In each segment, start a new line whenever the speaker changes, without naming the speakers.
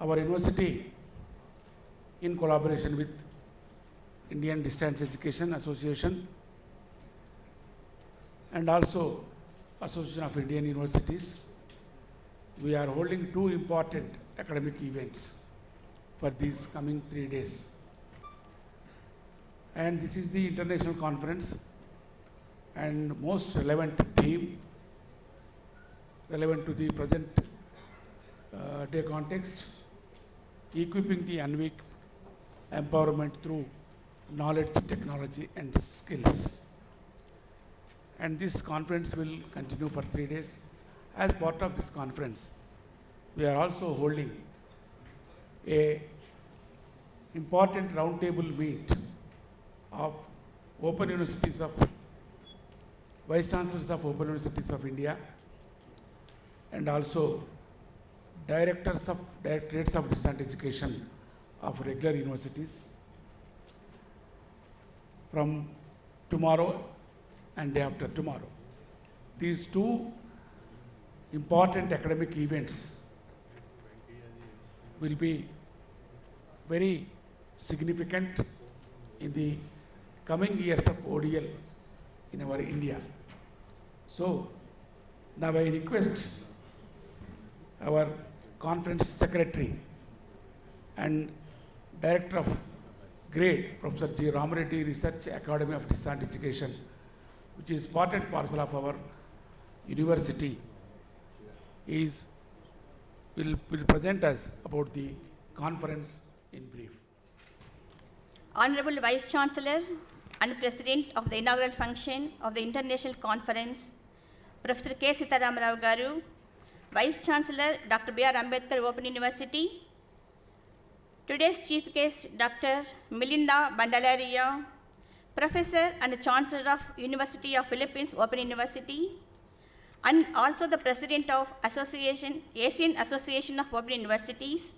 our university, in collaboration with Indian Distance Education Association and also Association of Indian Universities, we are holding two important academic events for these coming 3 days. And this is the international conference and most relevant theme relevant to the present day context, equipping the unweak empowerment through knowledge, technology and skills. And this conference will continue for 3 days. As part of this conference, we are also holding a important roundtable meet of Open Universities of Vice Chancellors of Open Universities of India and also Directorates of Distance Education of regular universities from tomorrow and day after tomorrow. These two important academic events will be very significant in the coming years of ODL in our India. So now I request our conference secretary and director of GRADE, Professor G. Ramareddy Research Academy of Distance Education, which is part and parcel of our university, will present us about the conference in brief.
Honorable Vice Chancellor and President of the inaugural function of the International Conference, Professor K. Sitharam Rao Garu, Vice Chancellor Dr. B.R. Ambedkar Open University, today's Chief Guest Dr. Melinda Bandalaria, Professor and Chancellor of University of Philippines Open University, and also the President of Asian Association of Open Universities,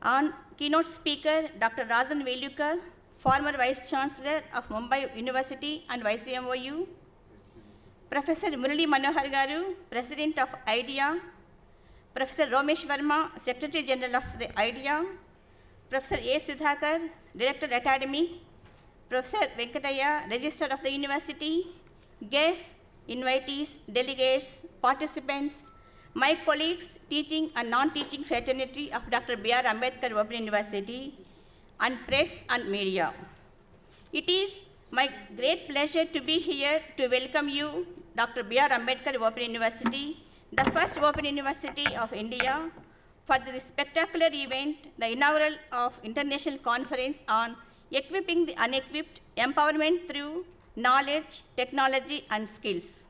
and keynote speaker Dr. Rajan Velukar, former Vice Chancellor of Mumbai University and YCMOU, Professor Murali Manohar Garu, President of IDEA, Professor Romesh Verma, Secretary General of the IDEA, Professor A. Sudhakar, Director Academy, Professor Venkataya, Registrar of the University, guests, invitees, delegates, participants, my colleagues, teaching and non-teaching fraternity of Dr. B.R. Ambedkar Open University, and press and media. It is my great pleasure to be here to welcome you, Dr. B.R. Ambedkar Open University, the first Open University of India, for the spectacular event, the inaugural of International Conference on Equipping the Unequipped, Empowerment through Knowledge, Technology and Skills.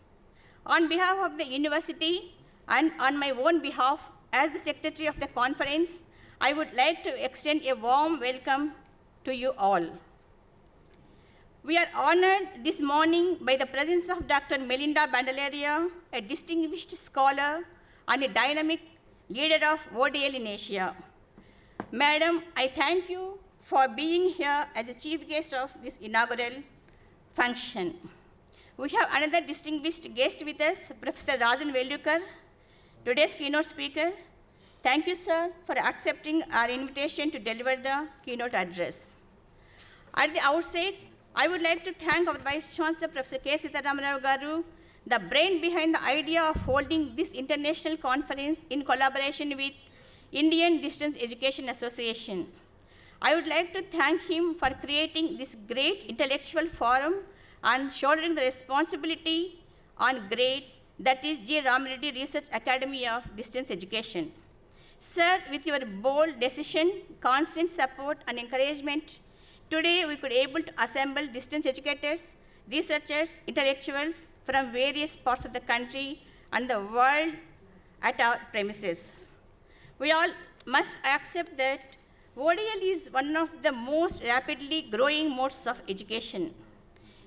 On behalf of the university and on my own behalf, as the Secretary of the conference, I would like to extend a warm welcome to you all. We are honored this morning by the presence of Dr. Melinda Bandalaria, a distinguished scholar and a dynamic leader of ODL in Asia. Madam, I thank you for being here as the chief guest of this inaugural function. We have another distinguished guest with us, Professor Rajan Velukar, today's keynote speaker. Thank you, sir, for accepting our invitation to deliver the keynote address. At the outset, I would like to thank our Vice Chancellor, Professor K. Sitharam Rao Garu, the brain behind the idea of holding this international conference in collaboration with Indian Distance Education Association. I would like to thank him for creating this great intellectual forum and shouldering the responsibility on GRADE, that is G. Ramareddy Research Academy of Distance Education. Sir, with your bold decision, constant support and encouragement, today we could able to assemble distance educators, researchers, intellectuals from various parts of the country and the world at our premises. We all must accept that ODL is one of the most rapidly growing modes of education.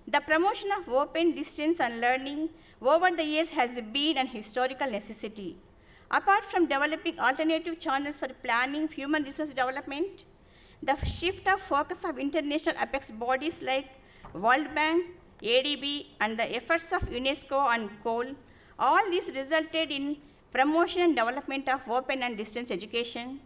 The promotion of open distance and learning over the years has been an historical necessity. Apart from developing alternative channels for planning human resource development, the shift of focus of international apex bodies like World Bank, ADB, and the efforts of UNESCO and COAL, all this resulted in promotion and development of open and distance education,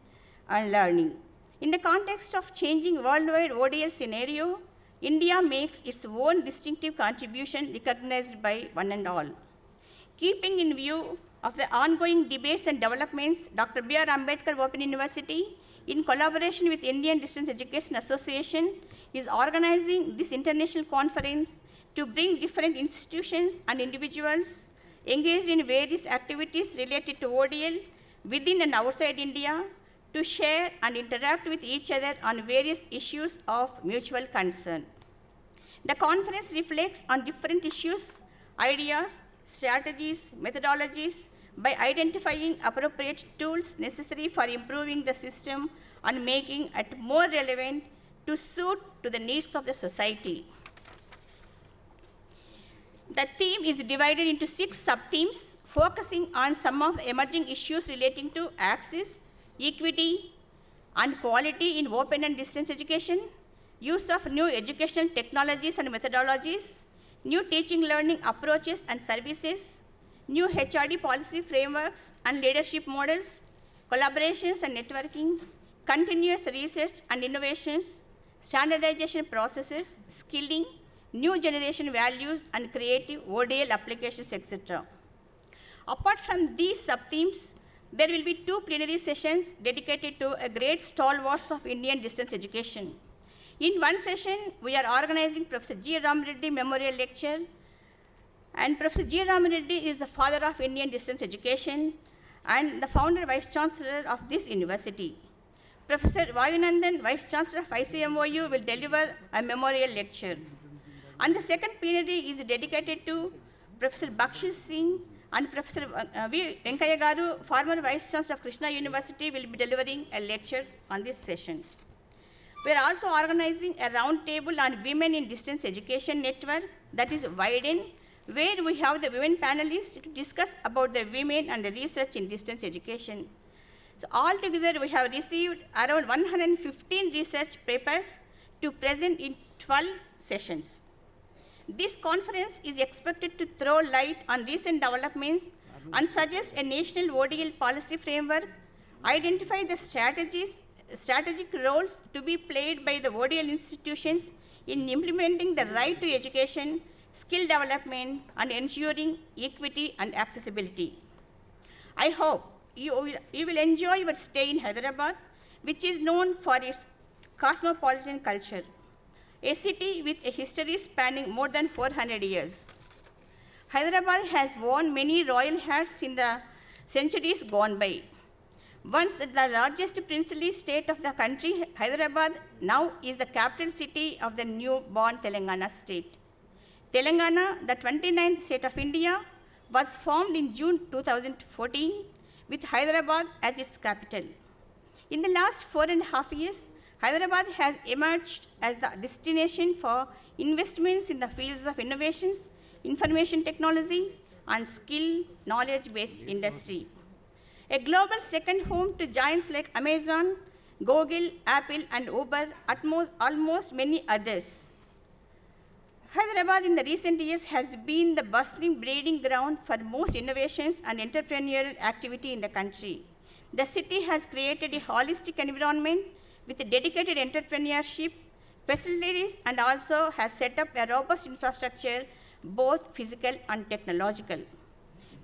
and learning. In the context of changing worldwide ODL scenario, India makes its own distinctive contribution recognized by one and all. Keeping in view of the ongoing debates and developments, Dr. B.R. Ambedkar Open University, in collaboration with Indian Distance Education Association, is organizing this international conference to bring different institutions and individuals engaged in various activities related to ODL within and outside India to share and interact with each other on various issues of mutual concern. The conference reflects on different issues, ideas, strategies, methodologies by identifying appropriate tools necessary for improving the system and making it more relevant to suit to the needs of the society. The theme is divided into 6 sub-themes, focusing on some of the emerging issues relating to access, equity, and quality in open and distance education, use of new educational technologies and methodologies, new teaching learning approaches and services, new HRD policy frameworks and leadership models, collaborations and networking, continuous research and innovations, standardization processes, skilling, new generation values, and creative ODL applications, etc. Apart from these sub-themes, there will be 2 plenary sessions dedicated to a great stalwarts of Indian distance education. In one session, we are organizing Professor G. Ram Reddy Memorial Lecture, and Professor G. Ram Reddy is the father of Indian distance education and the founder Vice Chancellor of this university. Professor Vayunandan, Vice Chancellor of ICMOU, will deliver a memorial lecture. And the second plenary is dedicated to Professor Bakshi Singh, and Professor V. Venkaya Garu, former Vice Chancellor of Krishna University, will be delivering a lecture on this session. We are also organizing a roundtable on Women in Distance Education Network, that is WIDEN, where we have the women panelists to discuss about the women and the research in distance education. So altogether, we have received around 115 research papers to present in 12 sessions. This conference is expected to throw light on recent developments and suggest a national ODL policy framework, identify the strategic roles to be played by the ODL institutions in implementing the right to education, skill development, and ensuring equity and accessibility. I hope you will enjoy your stay in Hyderabad, which is known for its cosmopolitan culture, a city with a history spanning more than 400 years. Hyderabad has worn many royal hats in the centuries gone by. Once the largest princely state of the country, Hyderabad now is the capital city of the newborn Telangana state. Telangana, the 29th state of India, was formed in June 2014 with Hyderabad as its capital. In the last 4.5 years, Hyderabad has emerged as the destination for investments in the fields of innovations, information technology, and skill knowledge-based industry. A global second home to giants like Amazon, Google, Apple, and Uber, almost many others. Hyderabad in the recent years has been the bustling breeding ground for most innovations and entrepreneurial activity in the country. The city has created a holistic environment with a dedicated entrepreneurship facilities and also has set up a robust infrastructure, both physical and technological.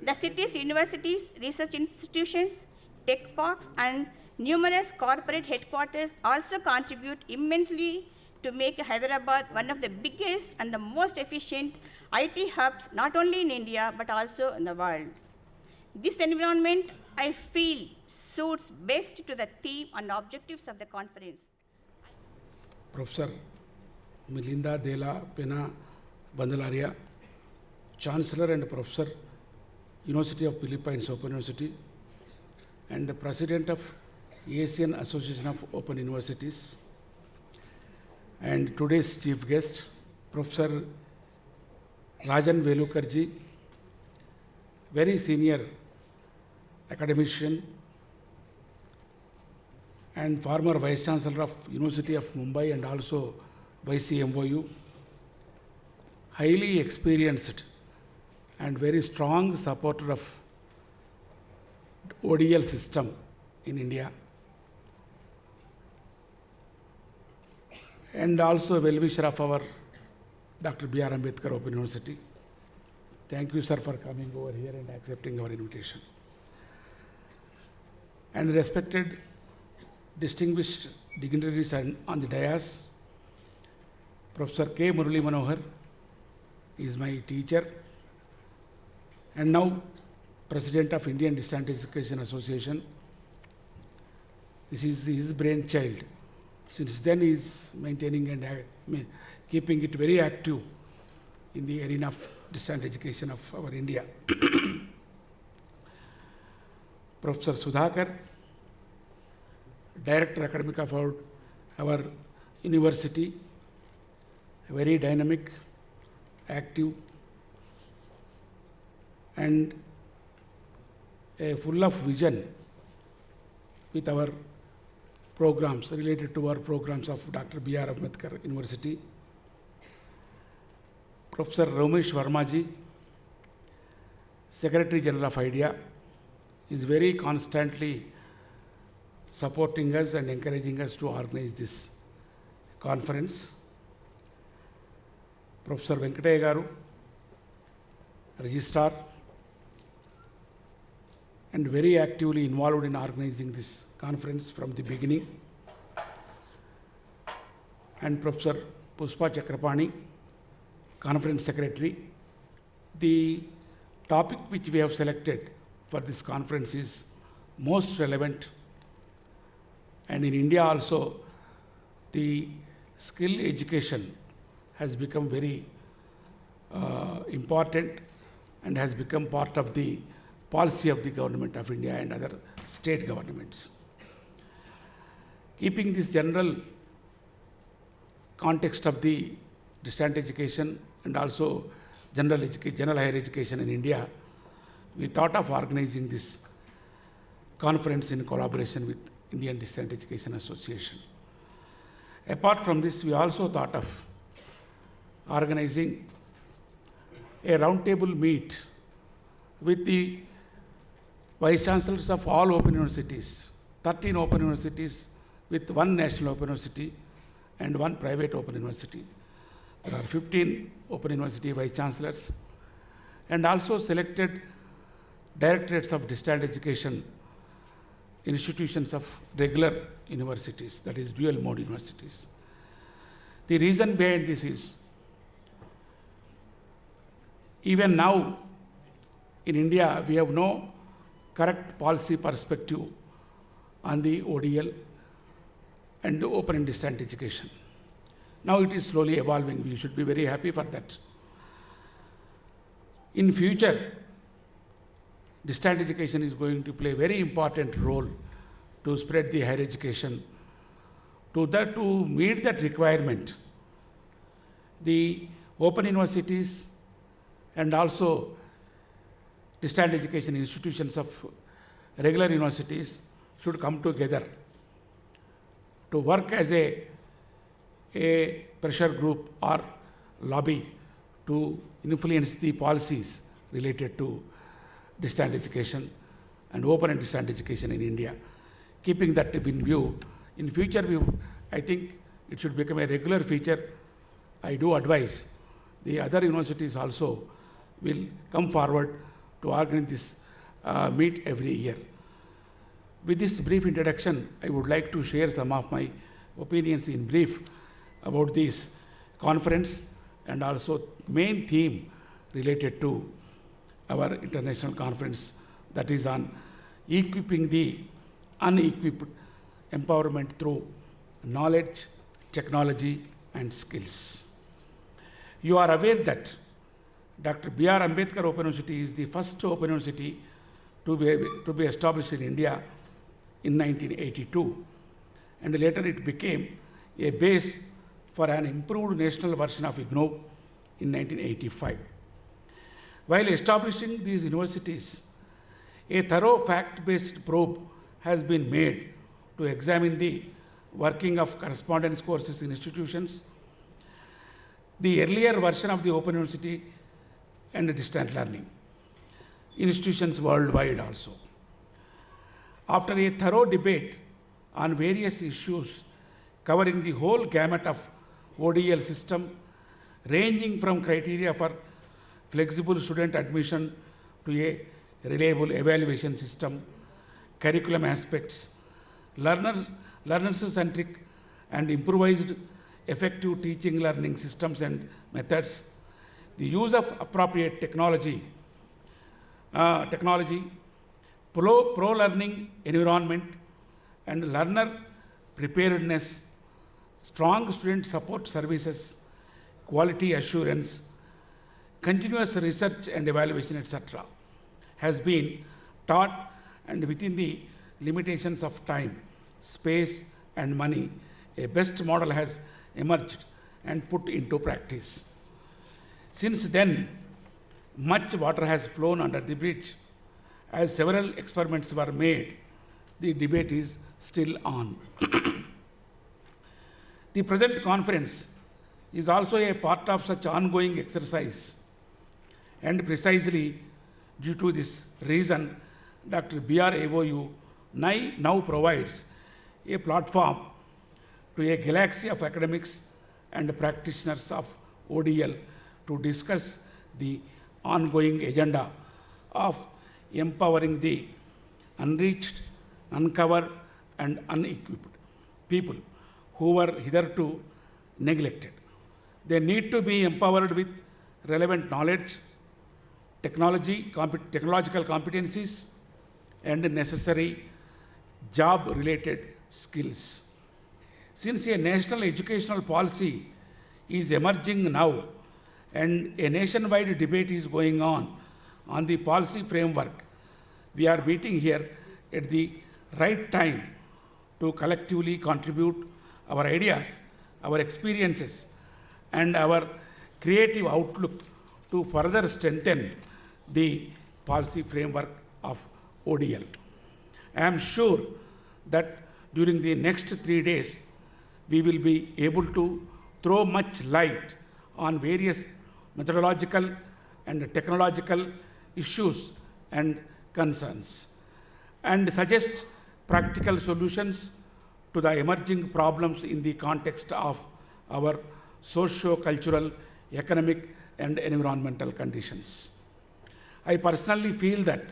The city's universities, research institutions, tech parks, and numerous corporate headquarters also contribute immensely to make Hyderabad one of the biggest and the most efficient IT hubs, not only in India, but also in the world. This environment, I feel, suits best to the theme and objectives of the conference.
Professor Milinda Dela Pena Bandalaria, Chancellor and Professor, University of Philippines Open University, and the President of Asian Association of Open Universities, and today's chief guest, Professor Rajan Velukarji, very senior academician and former Vice Chancellor of University of Mumbai and also YCMOU, highly experienced and very strong supporter of ODL system in India. and also a well-wisher of our Dr. B.R. Ambedkar Open University. Thank you, sir, for coming over here and accepting our invitation. And respected, distinguished dignitaries on the dais, Professor K. Murali Manohar is my teacher, and now President of Indian Distance Education Association. This is his brainchild. Since then, he is maintaining and keeping it very active in the arena of distance education of our India. Professor Sudhakar, Director Academic of our university, very dynamic, active, and full of vision with our programs related to our programs of Dr. B.R. Ambedkar University. Professor Ramesh Vermaji, Secretary General of IDEA, is very constantly supporting us and encouraging us to organize this conference. Professor Venkataya Garu, Registrar, and very actively involved in organizing this conference from the beginning. And Professor Puspa Chakrapani, Conference Secretary. The topic which we have selected for this conference is most relevant, and in India also the skill education has become very important and has become part of the policy of the Government of India and other state governments. Keeping this general context of the distance education and also general higher education in India, we thought of organizing this conference in collaboration with Indian Distance Education Association. Apart from this, we also thought of organizing a roundtable meet with the Vice Chancellors of all Open Universities, 13 Open Universities with one National Open University and one private Open University. There are 15 Open University Vice Chancellors, and also selected directorates of distance education institutions of regular universities, that is dual mode universities. The reason behind this is, even now in India, we have no correct policy perspective on the ODL and open and distance education. Now it is slowly evolving. We should be very happy for that. In future, distance education is going to play a very important role to spread the higher education. To meet that requirement, the open universities and also distance education institutions of regular universities should come together to work as a pressure group or lobby to influence the policies related to distance education and open and distance education in India. Keeping that in view, in future, I think it should become a regular feature. I do advise the other universities also will come forward to organize this meet every year. With this brief introduction, I would like to share some of my opinions in brief about this conference and also main theme related to our international conference, that is on equipping the unequipped, empowerment through knowledge, technology, and skills. You are aware that Dr. B.R. Ambedkar Open University is the first open university to be established in India in 1982, and later it became a base for an improved national version of IGNOU in 1985. While establishing these universities, a thorough fact-based probe has been made to examine the working of correspondence courses in institutions, the earlier version of the Open University and distance learning institutions worldwide also. After a thorough debate on various issues covering the whole gamut of ODL system, ranging from criteria for flexible student admission to a reliable evaluation system, curriculum aspects, learner-centric and improvised effective teaching learning systems and methods, the use of appropriate technology, pro-learning environment and learner preparedness, strong student support services, quality assurance, continuous research and evaluation, etc., has been taught, and within the limitations of time, space, and money, a best model has emerged and put into practice. Since then, much water has flown under the bridge. As several experiments were made, the debate is still on. The present conference is also a part of such ongoing exercise, and precisely due to this reason, Dr. B.R. AOU now provides a platform to a galaxy of academics and practitioners of ODL to discuss the ongoing agenda of empowering the unreached, uncovered, and unequipped people who were hitherto neglected. They need to be empowered with relevant knowledge, technological competencies, and necessary job-related skills. Since a national educational policy is emerging now and a nationwide debate is going on the policy framework, we are meeting here at the right time to collectively contribute our ideas, our experiences, and our creative outlook to further strengthen the policy framework of ODL. I am sure that during the next 3 days, we will be able to throw much light on various methodological and technological issues and concerns, and suggest practical solutions to the emerging problems in the context of our socio-cultural, economic, and environmental conditions. I personally feel that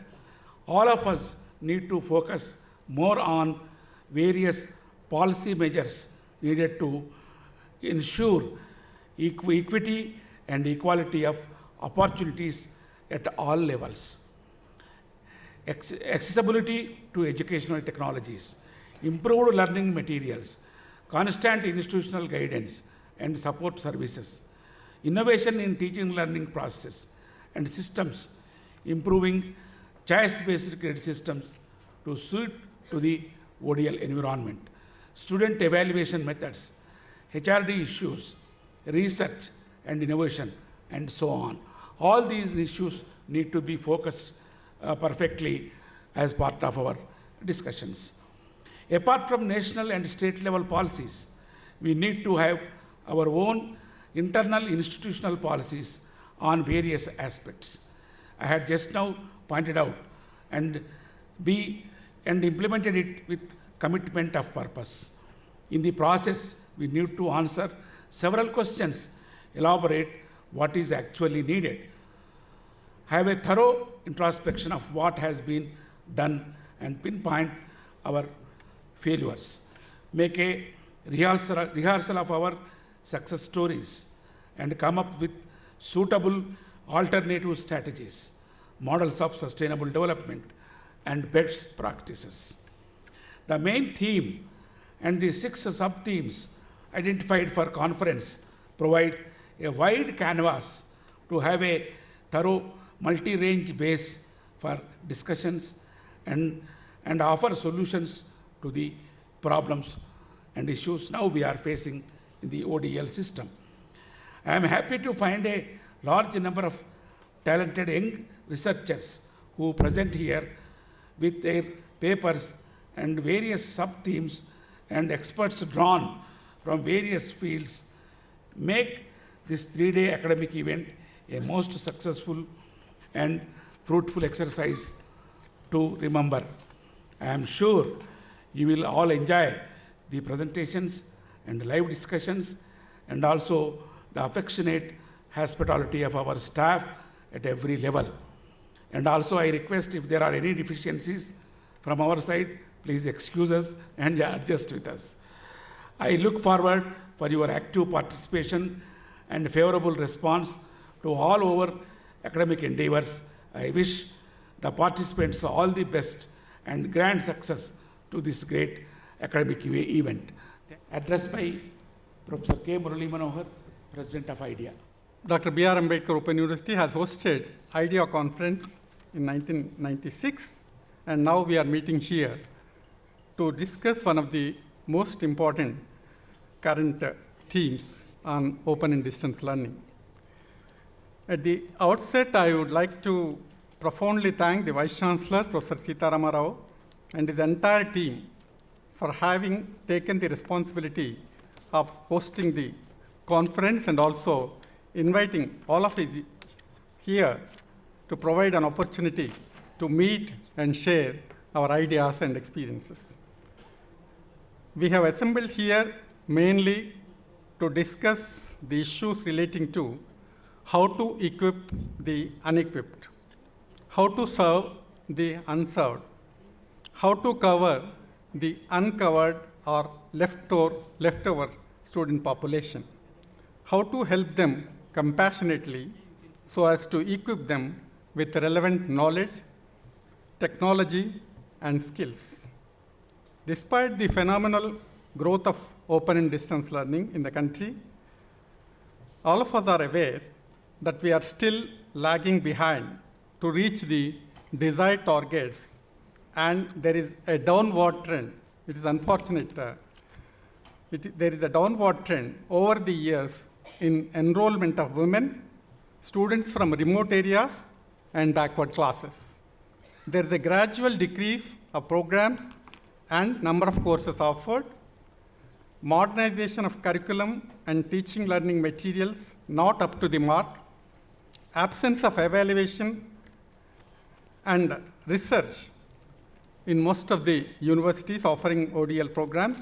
all of us need to focus more on various policy measures needed to ensure equity and equality of opportunities at all levels. Accessibility to educational technologies, improved learning materials, constant institutional guidance and support services, innovation in teaching learning process and systems, improving choice-based credit systems to suit to the ODL environment, student evaluation methods, HRD issues, research and innovation, and so on. All these issues need to be focused perfectly as part of our discussions. Apart from national and state level policies, we need to have our own internal institutional policies on various aspects. I had just now pointed out and implemented it with commitment of purpose. In the process, we need to answer several questions, elaborate what is actually needed, have a thorough introspection of what has been done and pinpoint our failures, make a rehearsal of our success stories, and come up with suitable alternative strategies, models of sustainable development, and best practices. The main theme and the 6 sub-themes identified for conference provide a wide canvas to have a thorough multi-range base for discussions and offer solutions to the problems and issues now we are facing in the ODL system. I am happy to find a large number of talented young researchers who present here with their papers and various sub-themes and experts drawn from various fields make this 3-day academic event a most successful and fruitful exercise to remember. I am sure you will all enjoy the presentations and live discussions and also the affectionate hospitality of our staff at every level. And also I request if there are any deficiencies from our side, please excuse us and adjust with us. I look forward for your active participation and favorable response to all our academic endeavors. I wish the participants all the best and grand success to this great academic event. Addressed by Professor K. Murali Manohar, President of IDEA.
Dr. B.R. Ambedkar Open University has hosted IDEA conference in 1996, and now we are meeting here to discuss one of the most important current themes on open and distance learning. At the outset, I would like to profoundly thank the Vice Chancellor, Professor Sitharama Rao, and his entire team for having taken the responsibility of hosting the conference and also inviting all of us here to provide an opportunity to meet and share our ideas and experiences. We have assembled here mainly to discuss the issues relating to how to equip the unequipped, how to serve the unserved, how to cover the uncovered or leftover student population, how to help them compassionately so as to equip them with relevant knowledge, technology, and skills. Despite the phenomenal growth of open and distance learning in the country, all of us are aware that we are still lagging behind to reach the desired targets, and there is a downward trend. It is unfortunate. There is a downward trend over the years in enrollment of women, students from remote areas, and backward classes. There is a gradual decrease of programs and number of courses offered, modernization of curriculum and teaching learning materials not up to the mark, absence of evaluation and research in most of the universities offering ODL programs,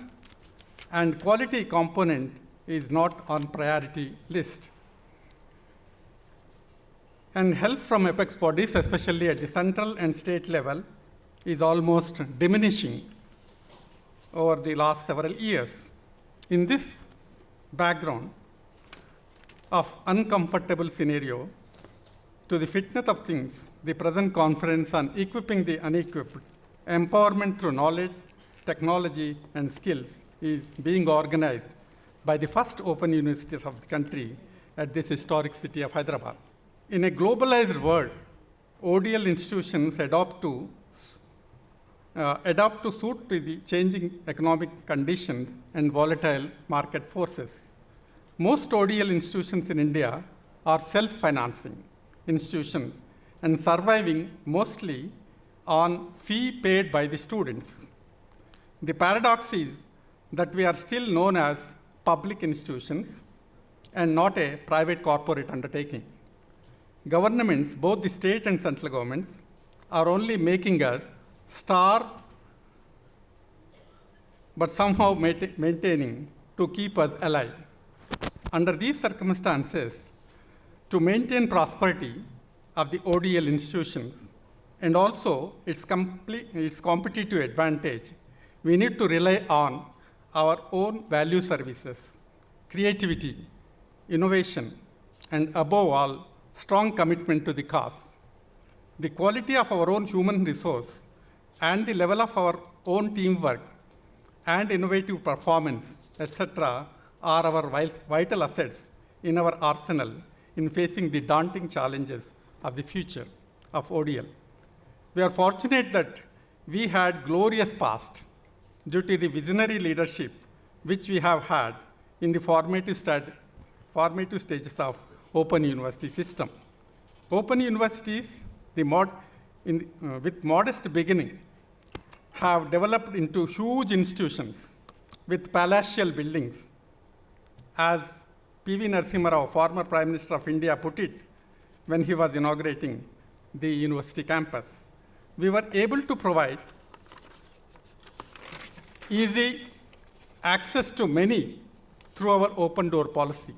and quality component is not on priority list. And help from apex bodies, especially at the central and state level, is almost diminishing over the last several years. In this background of uncomfortable scenario, to the fitness of things, the present conference on equipping the unequipped, empowerment through knowledge, technology, and skills is being organized by the first open universities of the country at this historic city of Hyderabad. In a globalized world, ODL institutions adapt to suit to the changing economic conditions and volatile market forces. Most ODL institutions in India are self-financing institutions and surviving mostly on fee paid by the students. The paradox is that we are still known as public institutions and not a private corporate undertaking. Governments, both the state and central governments, are only making us starve, but somehow maintaining to keep us alive. Under these circumstances, to maintain prosperity of the ODL institutions and also its competitive advantage, we need to rely on our own value services, creativity, innovation, and above all, strong commitment to the cause. The quality of our own human resource and the level of our own teamwork and innovative performance, etc., are our vital assets in our arsenal in facing the daunting challenges of the future of ODL. We are fortunate that we had glorious past due to the visionary leadership which we have had in the formative stages of open university system. Open universities, with modest beginning, have developed into huge institutions with palatial buildings. As P.V. Narasimha Rao, former Prime Minister of India, put it when he was inaugurating the university campus, we were able to provide easy access to many through our open door policy.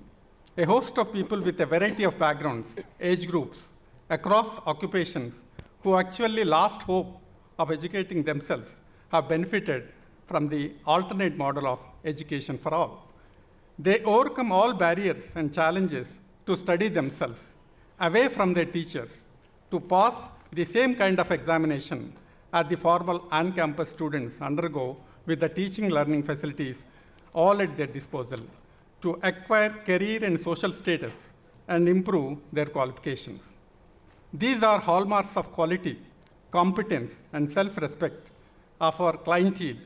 A host of people with a variety of backgrounds, age groups, across occupations, who actually lost hope of educating themselves have benefited from the alternate model of education for all. They overcome all barriers and challenges to study themselves away from their teachers to pass the same kind of examination as the formal on-campus students undergo with the teaching learning facilities all at their disposal to acquire career and social status and improve their qualifications. These are hallmarks of quality, competence, and self-respect of our clientele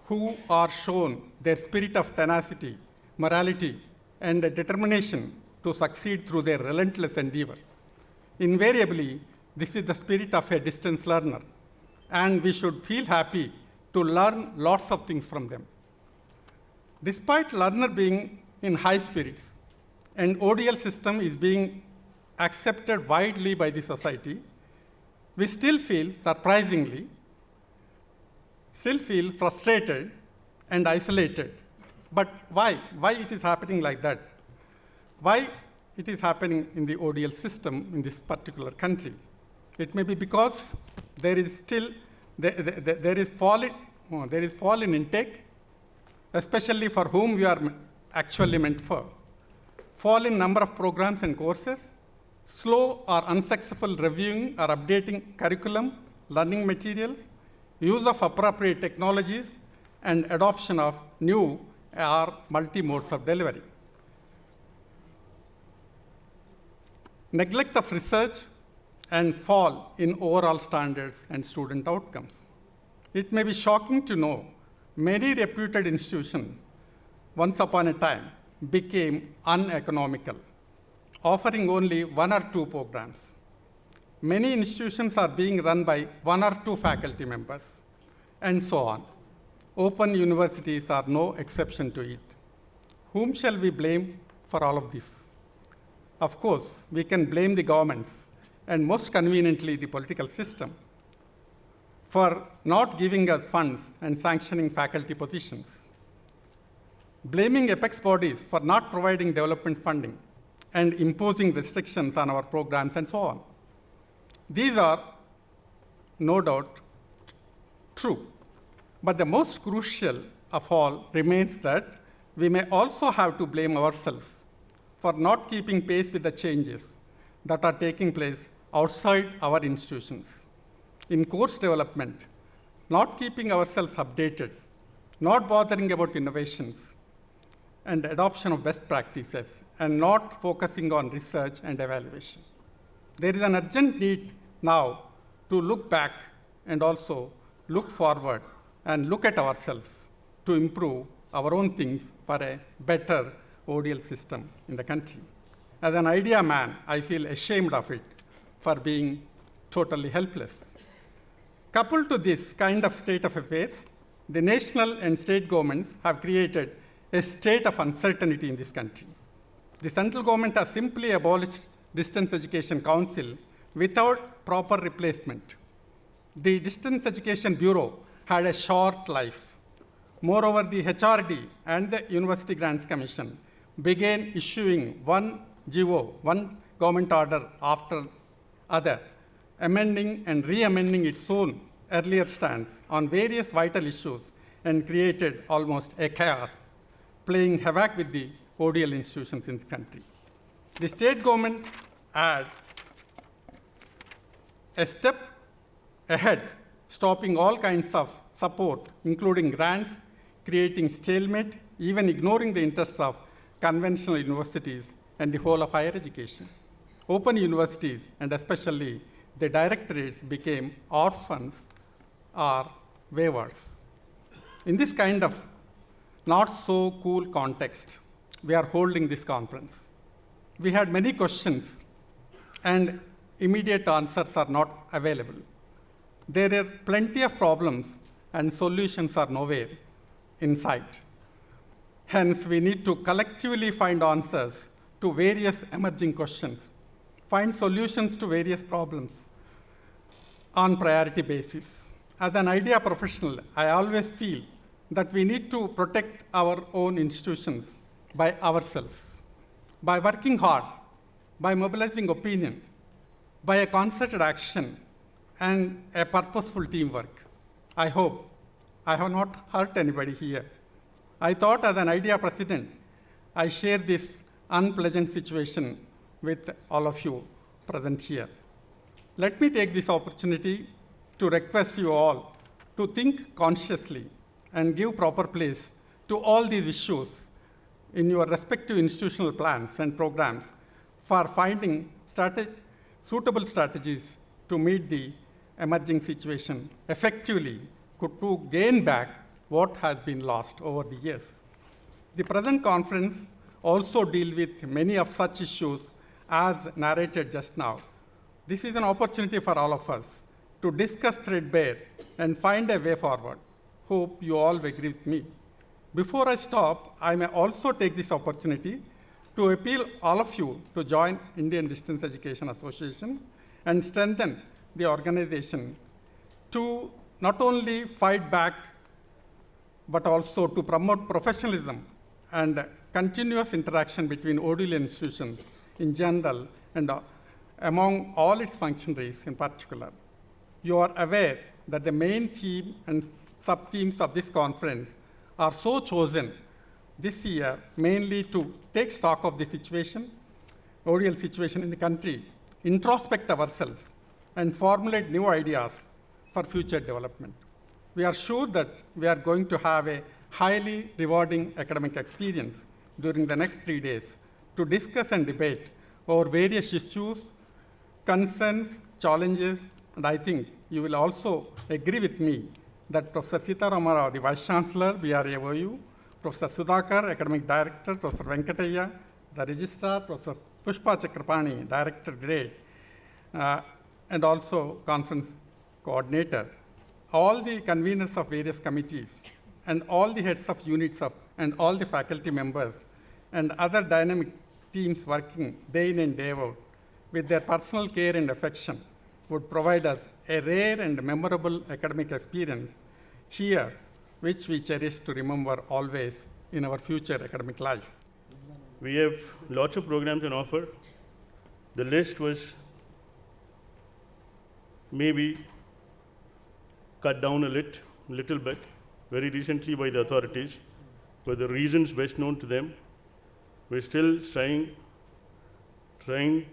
who are shown their spirit of tenacity, morality, and a determination to succeed through their relentless endeavor. Invariably, this is the spirit of a distance learner, and we should feel happy to learn lots of things from them. Despite learner being in high spirits and ODL system is being accepted widely by the society, we still feel, surprisingly, frustrated and isolated. But why? Why it is happening like that? Why it is happening in the ODL system in this particular country? It may be because there is still, there is fall in intake, especially for whom we are actually meant for. Fall in number of programs and courses, slow or unsuccessful reviewing or updating curriculum, learning materials, use of appropriate technologies, and adoption of new or multi-modes of delivery. Neglect of research and fall in overall standards and student outcomes. It may be shocking to know many reputed institutions once upon a time became uneconomical, offering only 1 or 2 programs. Many institutions are being run by 1 or 2 faculty members, and so on. Open universities are no exception to it. Whom shall we blame for all of this? Of course, we can blame the governments, and most conveniently the political system, for not giving us funds and sanctioning faculty positions. Blaming apex bodies for not providing development funding and imposing restrictions on our programs and so on. These are, no doubt, true. But the most crucial of all remains that we may also have to blame ourselves for not keeping pace with the changes that are taking place outside our institutions. In course development, not keeping ourselves updated, not bothering about innovations and adoption of best practices, and not focusing on research and evaluation. There is an urgent need now to look back and also look forward and look at ourselves to improve our own things for a better ODL system in the country. As an idea man, I feel ashamed of it for being totally helpless. Coupled to this kind of state of affairs, the national and state governments have created a state of uncertainty in this country. The central government has simply abolished Distance Education Council without proper replacement. The Distance Education Bureau had a short life. Moreover, the HRD and the University Grants Commission began issuing one government order after other, amending and re-amending its own earlier stance on various vital issues, and created almost a chaos, playing havoc with the ODL institutions in the country. The state government had a step ahead, stopping all kinds of support, including grants, creating stalemate, even ignoring the interests of conventional universities and the whole of higher education. Open universities, and especially the directorates, became orphans or waivers. In this kind of not so cool context, we are holding this conference. We had many questions, and immediate answers are not available. There are plenty of problems, and solutions are nowhere in sight. Hence, we need to collectively find answers to various emerging questions, find solutions to various problems on priority basis. As an idea professional, I always feel that we need to protect our own institutions by ourselves, by working hard, by mobilizing opinion, by a concerted action and a purposeful teamwork. I hope I have not hurt anybody here. I thought as an IDEA president, I share this unpleasant situation with all of you present here. Let me take this opportunity to request you all to think consciously and give proper place to all these issues in your respective institutional plans and programs for finding suitable strategies to meet the emerging situation effectively to gain back what has been lost over the years. The present conference also deals with many of such issues as narrated just now. This is an opportunity for all of us to discuss threadbare and find a way forward. Hope you all agree with me. Before I stop, I may also take this opportunity to appeal all of you to join Indian Distance Education Association and strengthen the organization to not only fight back, but also to promote professionalism and continuous interaction between ODL institutions in general and among all its functionaries in particular. You are aware that the main theme and sub-themes of this conference are so chosen this year mainly to take stock of the situation, ODL situation in the country, introspect ourselves, and formulate new ideas for future development. We are sure that we are going to have a highly rewarding academic experience during the next 3 days to discuss and debate over various issues, concerns, challenges, and I think you will also agree with me that Professor Sita Rama Rao, the Vice Chancellor, BRAOU, Professor Sudhakar, Academic Director, Professor Venkataya, the Registrar, Professor Pushpa Chakrapani, Director Grade, and also Conference Coordinator, all the conveners of various committees, and all the heads of units and all the faculty members, and other dynamic teams working day in and day out with their personal care and affection would provide us a rare and memorable academic experience here, which we cherish to remember always in our future academic life.
We have lots of programs on offer. The list was maybe cut down a little bit very recently by the authorities for the reasons best known to them. We're still trying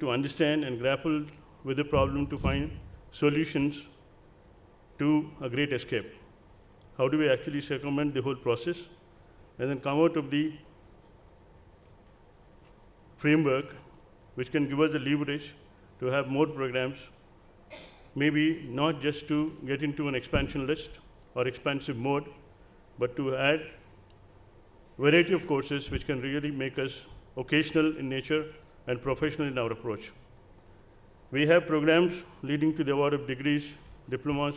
to understand and grapple with the problem to find solutions to a great escape. How do we actually circumvent the whole process and then come out of the framework which can give us the leverage to have more programs, maybe not just to get into an expansion list or expansive mode, but to add variety of courses which can really make us occasional in nature and professional in our approach. We have programs leading to the award of degrees, diplomas,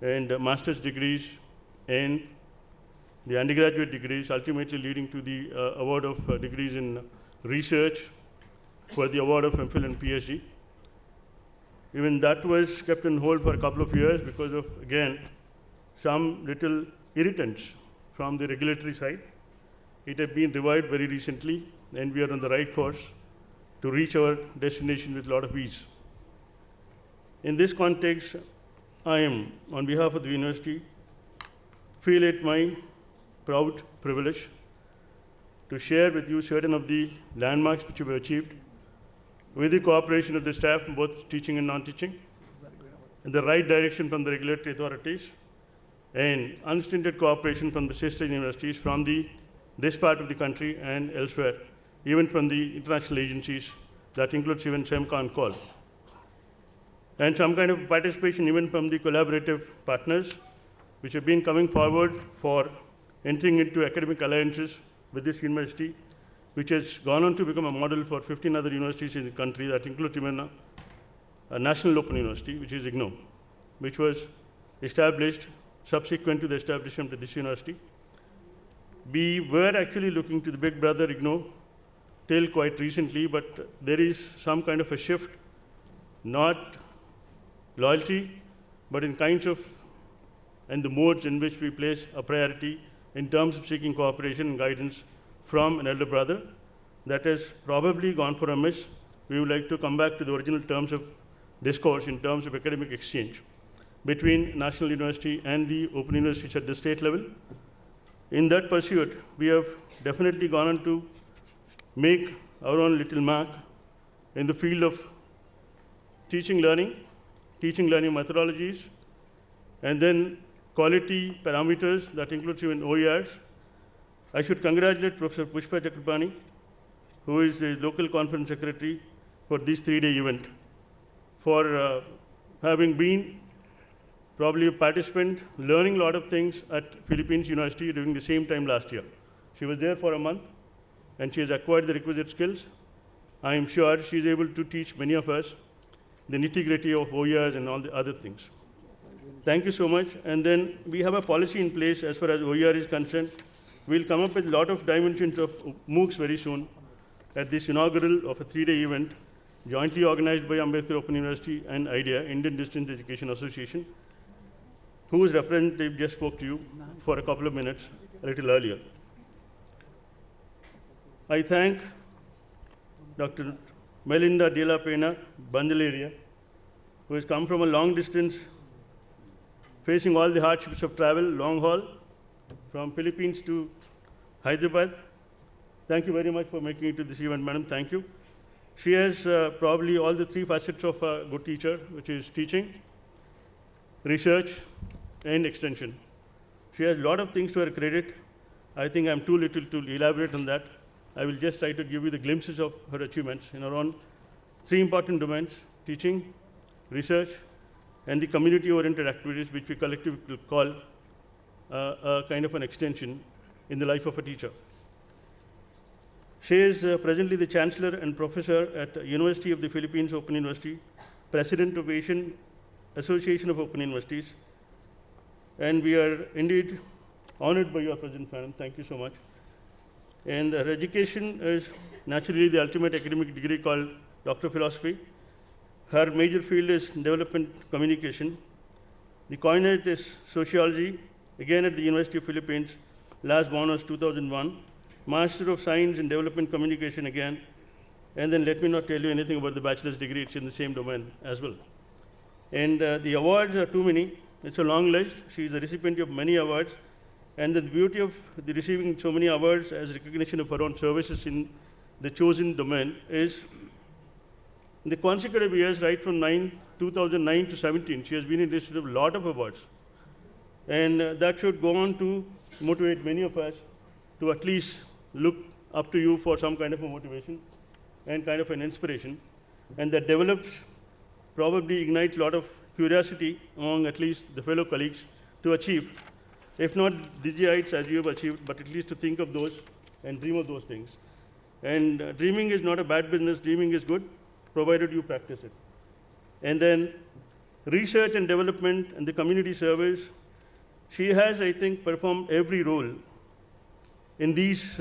and master's degrees, and the undergraduate degrees, ultimately leading to the award of degrees in research for the award of MPhil and PhD. Even that was kept on hold for a couple of years because of, again, some little irritants from the regulatory side. It has been revived very recently, and we are on the right course to reach our destination with a lot of ease. In this context, I am, on behalf of the university, feel it my proud privilege to share with you certain of the landmarks which we have achieved with the cooperation of the staff, both teaching and non-teaching, in the right direction from the regulatory authorities, and unstinted cooperation from the sister universities from this part of the country and elsewhere, even from the international agencies, that includes even SEMCON call. And some kind of participation even from the collaborative partners, which have been coming forward for entering into academic alliances with this university, which has gone on to become a model for 15 other universities in the country, that includes even a national open university, which is IGNOU, which was established subsequent to the establishment of this university. We were actually looking to the big brother IGNOU till quite recently, but there is some kind of a shift, not loyalty, but in kinds of, and the modes in which we place a priority in terms of seeking cooperation and guidance from an elder brother. That has probably gone for a miss. We would like to come back to the original terms of discourse in terms of academic exchange between National University and the Open Universities at the state level. In that pursuit, we have definitely gone on to make our own little mark in the field of teaching learning methodologies, and then quality parameters that includes even OERs. I should congratulate Professor Pushpa Chakrapani, who is the local conference secretary for this 3-day event, for having been probably a participant, learning a lot of things at Philippines University during the same time last year. She was there for a month, and she has acquired the requisite skills. I am sure she is able to teach many of us the nitty-gritty of OERs and all the other things. Thank you so much. And then we have a policy in place as far as OER is concerned. We'll come up with a lot of dimensions of MOOCs very soon at this inaugural of a 3-day event jointly organized by Ambedkar Open University and IDEA, Indian Distance Education Association, whose representative just spoke to you for a couple of minutes a little earlier. I thank Dr. Melinda de la Pena, Bandeleria, who has come from a long distance, facing all the hardships of travel, long haul, from Philippines to Hyderabad. Thank you very much for making it to this event, madam. Thank you. She has probably all the 3 facets of a good teacher, which is teaching, research, and extension. She has a lot of things to her credit. I think I'm too little to elaborate on that. I will just try to give you the glimpses of her achievements in around 3 important domains: teaching, research, and the community-oriented activities, which we collectively call a kind of an extension in the life of a teacher. She is presently the Chancellor and Professor at University of the Philippines Open University, President of Asian Association of Open Universities, and we are indeed honored by your presence, madam. Thank you so much. And her education is naturally the ultimate academic degree called Doctor of Philosophy. Her major field is development communication. The coordinate is sociology, again at the University of Philippines. Last born was 2001. Master of Science in Development Communication again. And then let me not tell you anything about the bachelor's degree, it's in the same domain as well. And the awards are too many. It's a long list. She is a recipient of many awards. And the beauty of the receiving so many awards as recognition of her own services in the chosen domain is in the consecutive years, right from 2009 to 17, she has been in receipt of a lot of awards. And that should go on to motivate many of us to at least look up to you for some kind of a motivation and kind of an inspiration. And that develops, probably ignites a lot of curiosity among at least the fellow colleagues to achieve, if not the heights as you have achieved, but at least to think of those and dream of those things. And dreaming is not a bad business, dreaming is good, provided you practice it. And then research and development and the community service, she has, I think, performed every role in these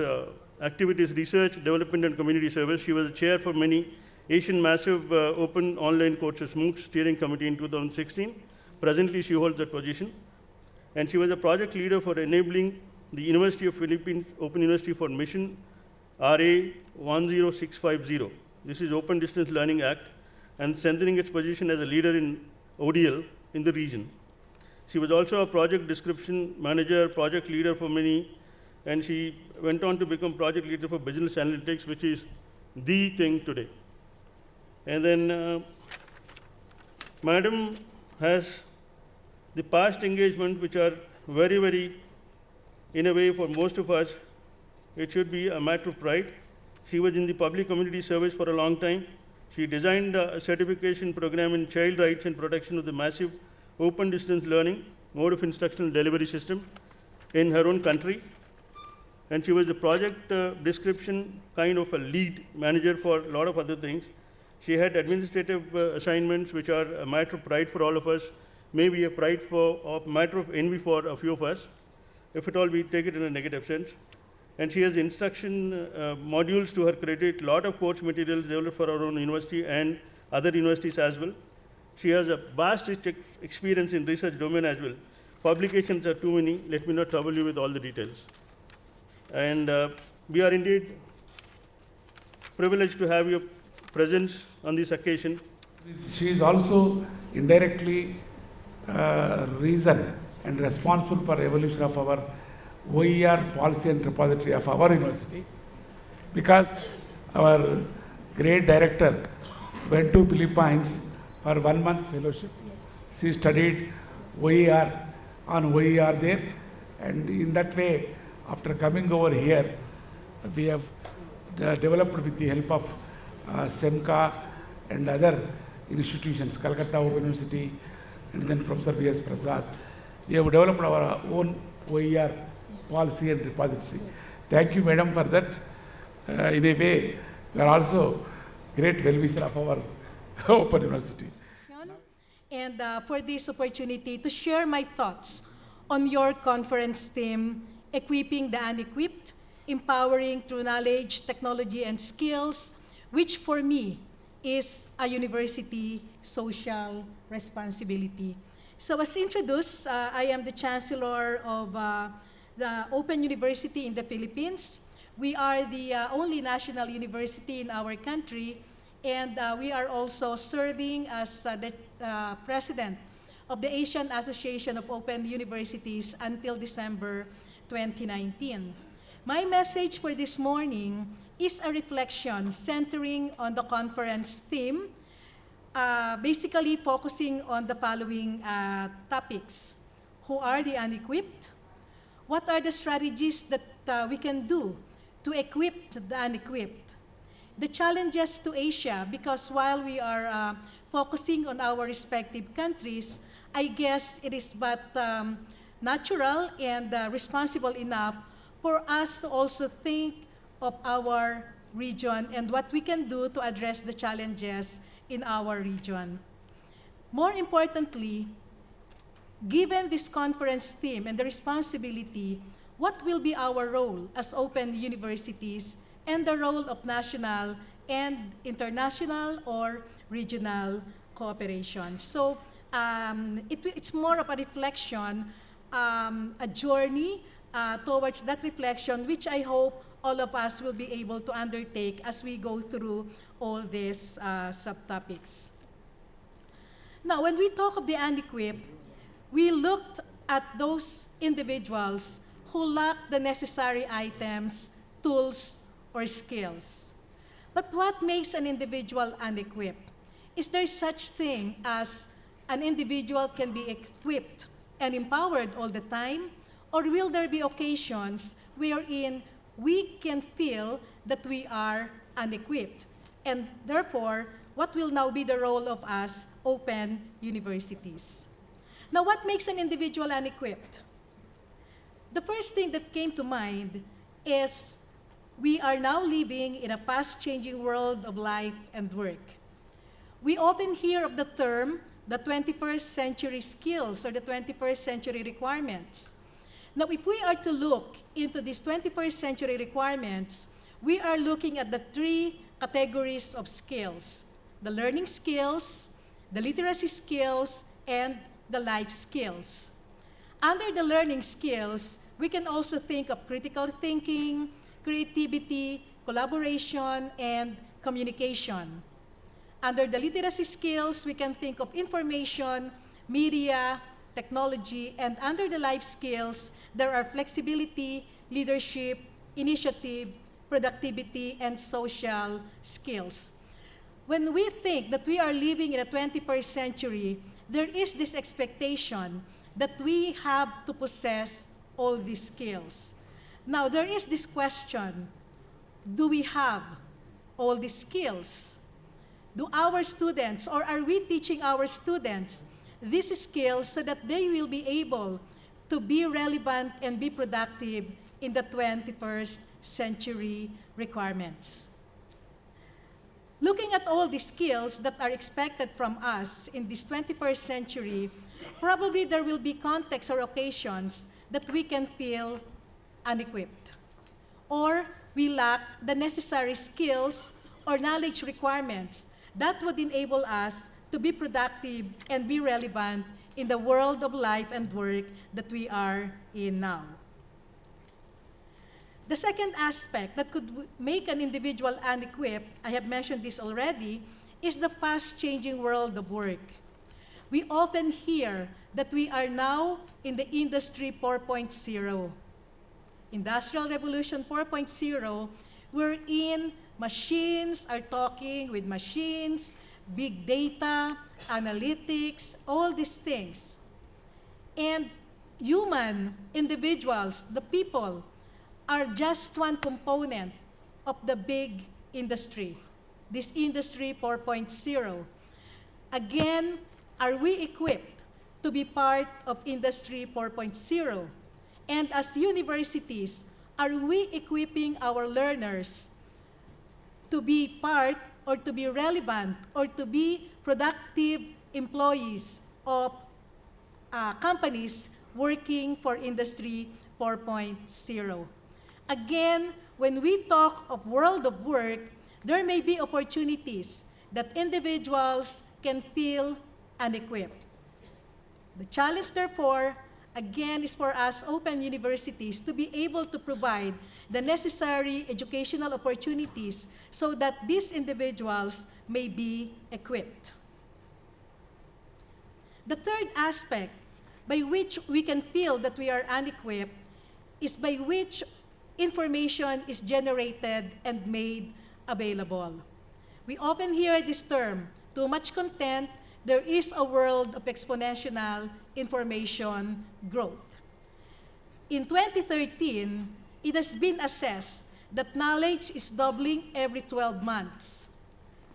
activities: research, development, and community service. She was a chair for many Asian Massive Open Online Courses MOOC Steering Committee in 2016. Presently, she holds that position. And she was a project leader for enabling the University of Philippines Open University for Mission RA 10650. This is Open Distance Learning Act, and strengthening its position as a leader in ODL in the region. She was also a project description manager, project leader for many, and she went on to become project leader for business analytics, which is the thing today. And then madam has the past engagement, which are very, very, in a way, for most of us, it should be a matter of pride. She was in the public community service for a long time. She designed a certification program in child rights and protection of the massive open distance learning mode of instructional delivery system in her own country. And she was the project description kind of a lead manager for a lot of other things. She had administrative assignments, which are a matter of pride for all of us, maybe a pride for, or matter of envy for a few of us, if at all we take it in a negative sense. And she has instruction modules to her credit, lot of course materials developed for our own university and other universities as well. She has a vast experience in research domain as well. Publications are too many, let me not trouble you with all the details. And we are indeed privileged to have your presence on this occasion.
She is also indirectly reason and responsible for evolution of our OER policy and repository of our university, because our great director went to Philippines for 1 month fellowship. She studied OER on OER there, and in that way, after coming over here, we have developed with the help of SEMCA and other institutions, Calcutta Open University, and then Professor V.S. Prasad. We have developed our own OER policy and repository. Thank you, madam, for that. In a way, you are also great well-wisher of our Open University.
And for this opportunity to share my thoughts on your conference theme, Equipping the Unequipped, Empowering Through Knowledge, Technology, and Skills, which for me is a university social responsibility. So as introduced, I am the Chancellor of the Open University in the Philippines. We are the only national university in our country, and we are also serving as the President of the Asian Association of Open Universities until December 2019. My message for this morning is a reflection centering on the conference theme, basically focusing on the following topics. Who are the unequipped? What are the strategies that we can do to equip the unequipped? The challenges to Asia, because while we are focusing on our respective countries, I guess it is but natural and responsible enough for us to also think of our region and what we can do to address the challenges in our region. More importantly, given this conference theme and the responsibility, what will be our role as open universities and the role of national and international or regional cooperation? So it's more of a reflection, a journey towards that reflection, which I hope all of us will be able to undertake as we go through all these subtopics. Now, when we talk of the unequipped, we looked at those individuals who lack the necessary items, tools, or skills. But what makes an individual unequipped? Is there such thing as an individual can be equipped and empowered all the time? Or will there be occasions wherein we can feel that we are unequipped? And therefore, what will now be the role of us open universities? Now, what makes an individual unequipped? The first thing that came to mind is we are now living in a fast-changing world of life and work. We often hear of the term the 21st century skills or the 21st century requirements. Now, if we are to look into these 21st century requirements, we are looking at the three categories of skills: the learning skills, the literacy skills, and the life skills. Under the learning skills, we can also think of critical thinking, creativity, collaboration, and communication. Under the literacy skills, we can think of information, media, technology, and under the life skills, there are flexibility, leadership, initiative, productivity, and social skills. When we think that we are living in a 21st century, there is this expectation that we have to possess all these skills. Now, there is this question: do we have all these skills? Do our students, or are we teaching our students these skills so that they will be able to be relevant and be productive in the 21st century requirements? Looking at all the skills that are expected from us in this 21st century, probably there will be contexts or occasions that we can feel unequipped, or we lack the necessary skills or knowledge requirements that would enable us to be productive and be relevant in the world of life and work that we are in now. The second aspect that could make an individual unequipped, I have mentioned this already, is the fast-changing world of work. We often hear that we are now in the Industry 4.0. Industrial Revolution 4.0, wherein machines are talking with machines, big data, analytics, all these things. And human individuals, the people, are just one component of the big industry, this Industry 4.0. Again, are we equipped to be part of Industry 4.0? And as universities, are we equipping our learners to be part or to be relevant or to be productive employees of companies working for Industry 4.0? Again, when we talk of world of work, there may be opportunities that individuals can feel unequipped. The challenge, therefore, again, is for us open universities to be able to provide the necessary educational opportunities so that these individuals may be equipped. The third aspect by which we can feel that we are unequipped is by which information is generated and made available. We often hear this term, too much content, there is a world of exponential information growth. In 2013, it has been assessed that knowledge is doubling every 12 months.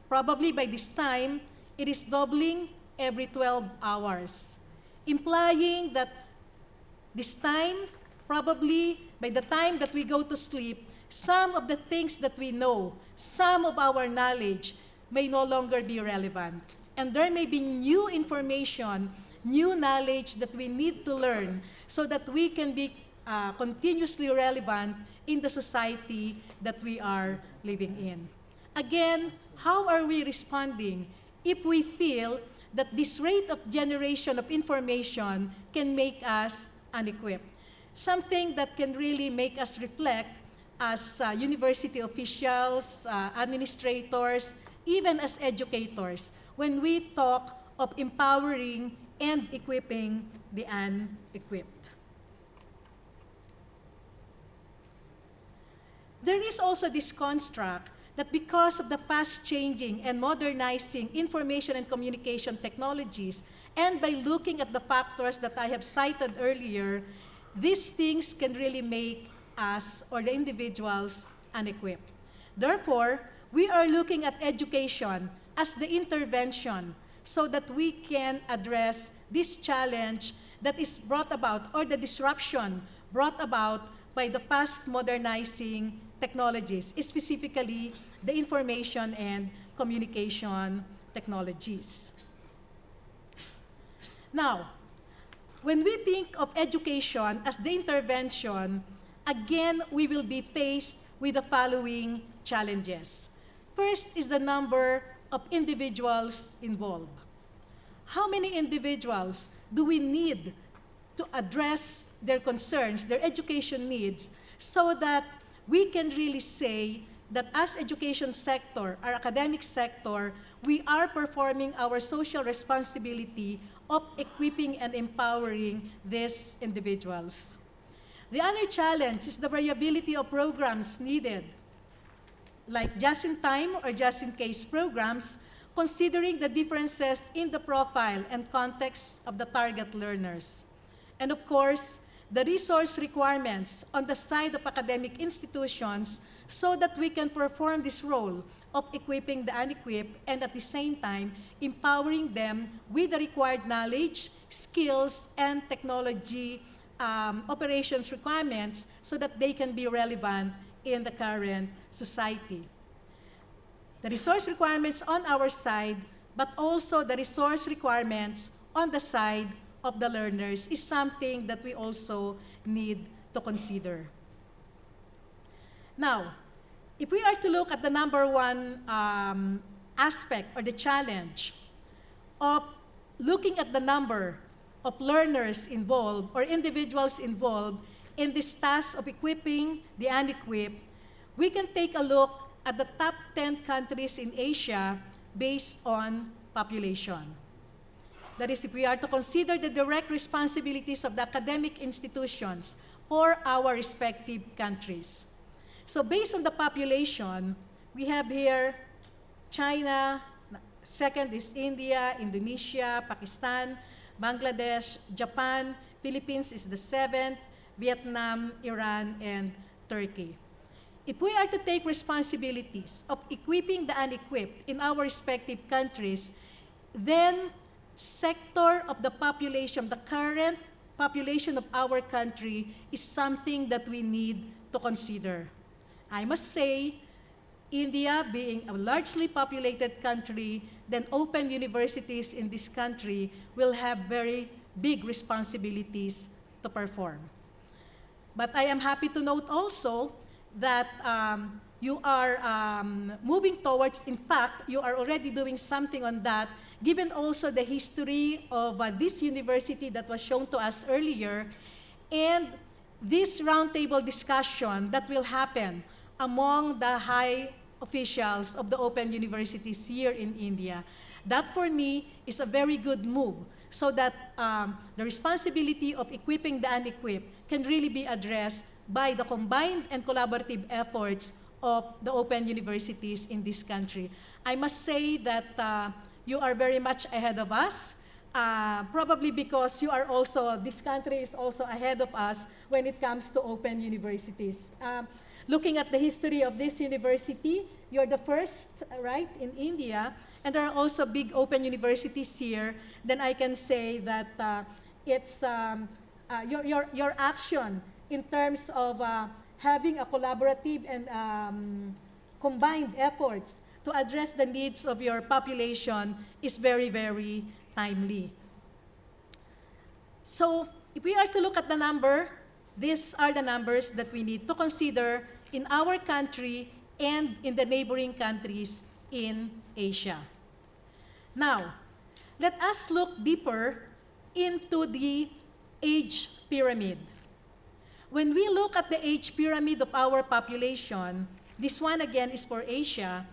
Probably by this time, it is doubling every 12 hours, implying that this time, probably by the time that we go to sleep, some of the things that we know, some of our knowledge may no longer be relevant. And there may be new information, new knowledge that we need to learn so that we can be continuously relevant in the society that we are living in. Again, how are we responding if we feel that this rate of generation of information can make us unequipped? Something that can really make us reflect as university officials, administrators, even as educators, when we talk of empowering and equipping the unequipped. There is also this construct that because of the fast-changing and modernizing information and communication technologies, and by looking at the factors that I have cited earlier, these things can really make us or the individuals unequipped. Therefore, we are looking at education as the intervention so that we can address this challenge that is brought about, or the disruption brought about by the fast modernizing technologies, specifically the information and communication technologies. Now, when we think of education as the intervention, again, we will be faced with the following challenges. First is the number of individuals involved. How many individuals do we need to address their concerns, their education needs, so that we can really say that as education sector, our academic sector, we are performing our social responsibility of equipping and empowering these individuals. The other challenge is the variability of programs needed, like just-in-time or just-in-case programs, considering the differences in the profile and context of the target learners. And of course, the resource requirements on the side of academic institutions so that we can perform this role of equipping the unequipped and at the same time empowering them with the required knowledge, skills, and technology operations requirements so that they can be relevant in the current society. The resource requirements on our side, but also the resource requirements on the side of the learners is something that we also need to consider. Now, if we are to look at the number one aspect or the challenge of looking at the number of learners involved or individuals involved in this task of equipping the unequipped, we can take a look at the top 10 countries in Asia based on population. That is, if we are to consider the direct responsibilities of the academic institutions for our respective countries. So based on the population, we have here China, second is India, Indonesia, Pakistan, Bangladesh, Japan, Philippines is the seventh, Vietnam, Iran, and Turkey. If we are to take responsibilities of equipping the unequipped in our respective countries, then sector of the population, the current population of our country is something that we need to consider. I must say, India being a largely populated country, then open universities in this country will have very big responsibilities to perform. But I am happy to note also that you are moving towards, in fact, you are already doing something on that, given also the history of this university that was shown to us earlier, and this roundtable discussion that will happen among the high officials of the open universities here in India. That for me is a very good move, so that the responsibility of equipping the unequipped can really be addressed by the combined and collaborative efforts of the open universities in this country. I must say that you are very much ahead of us, probably because you are also, this country is also ahead of us when it comes to open universities. Looking at the history of this university, you're the first, right, in India, and there are also big open universities here. Then I can say that it's your action in terms of having a collaborative and combined efforts to address the needs of your population is very, very timely. So if we are to look at the number, these are the numbers that we need to consider in our country and in the neighboring countries in Asia. Now, let us look deeper into the age pyramid. When we look at the age pyramid of our population, this one again is for Asia,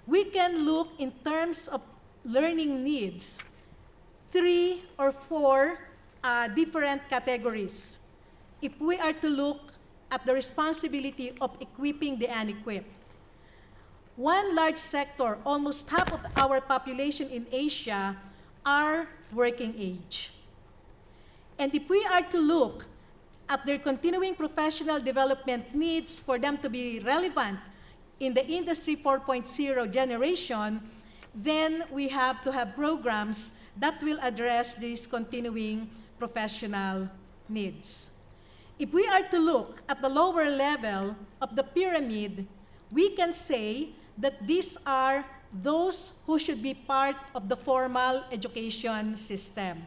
we can look in terms of learning needs, 3 or 4 different categories. If we are to look at the responsibility of equipping the unequipped, one large sector, almost half of our population in Asia, are working age. And if we are to look at their continuing professional development needs for them to be relevant in the Industry 4.0 generation, then we have to have programs that will address these continuing professional needs. If we are to look at the lower level of the pyramid, we can say that these are those who should be part of the formal education system.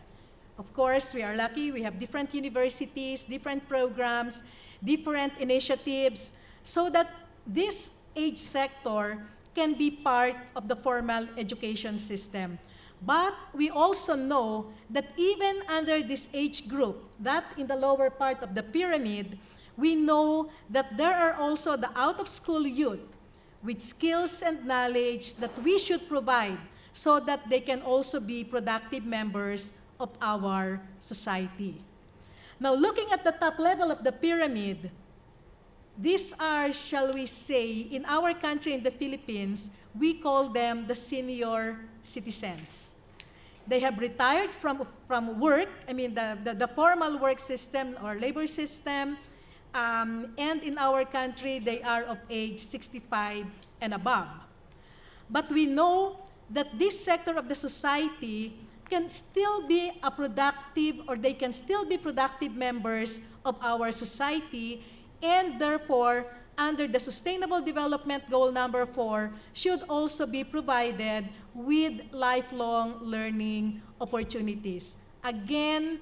Of course, we are lucky. We have different universities, different programs, different initiatives, so that this age sector can be part of the formal education system. But we also know that even under this age group, that in the lower part of the pyramid, we know that there are also the out-of-school youth with skills and knowledge that we should provide so that they can also be productive members of our society. Now, looking at the top level of the pyramid, these are, shall we say, in our country, in the Philippines, we call them the senior citizens. They have retired from work, I mean the formal work system or labor system, and in our country, they are of age 65 and above. But we know that this sector of the society can still be a productive, or they can still be productive members of our society, and therefore, under the Sustainable Development Goal number 4, should also be provided with lifelong learning opportunities. Again,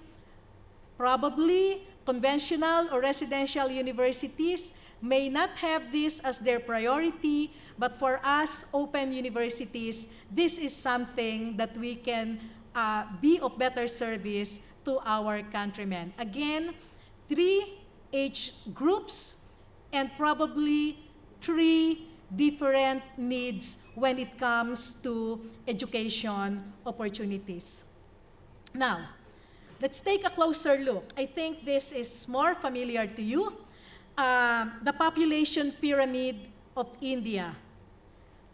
probably conventional or residential universities may not have this as their priority, but for us, open universities, this is something that we can be of better service to our countrymen. Again, 3 age groups, and probably 3 different needs when it comes to education opportunities. Now, let's take a closer look. I think this is more familiar to you. The population pyramid of India.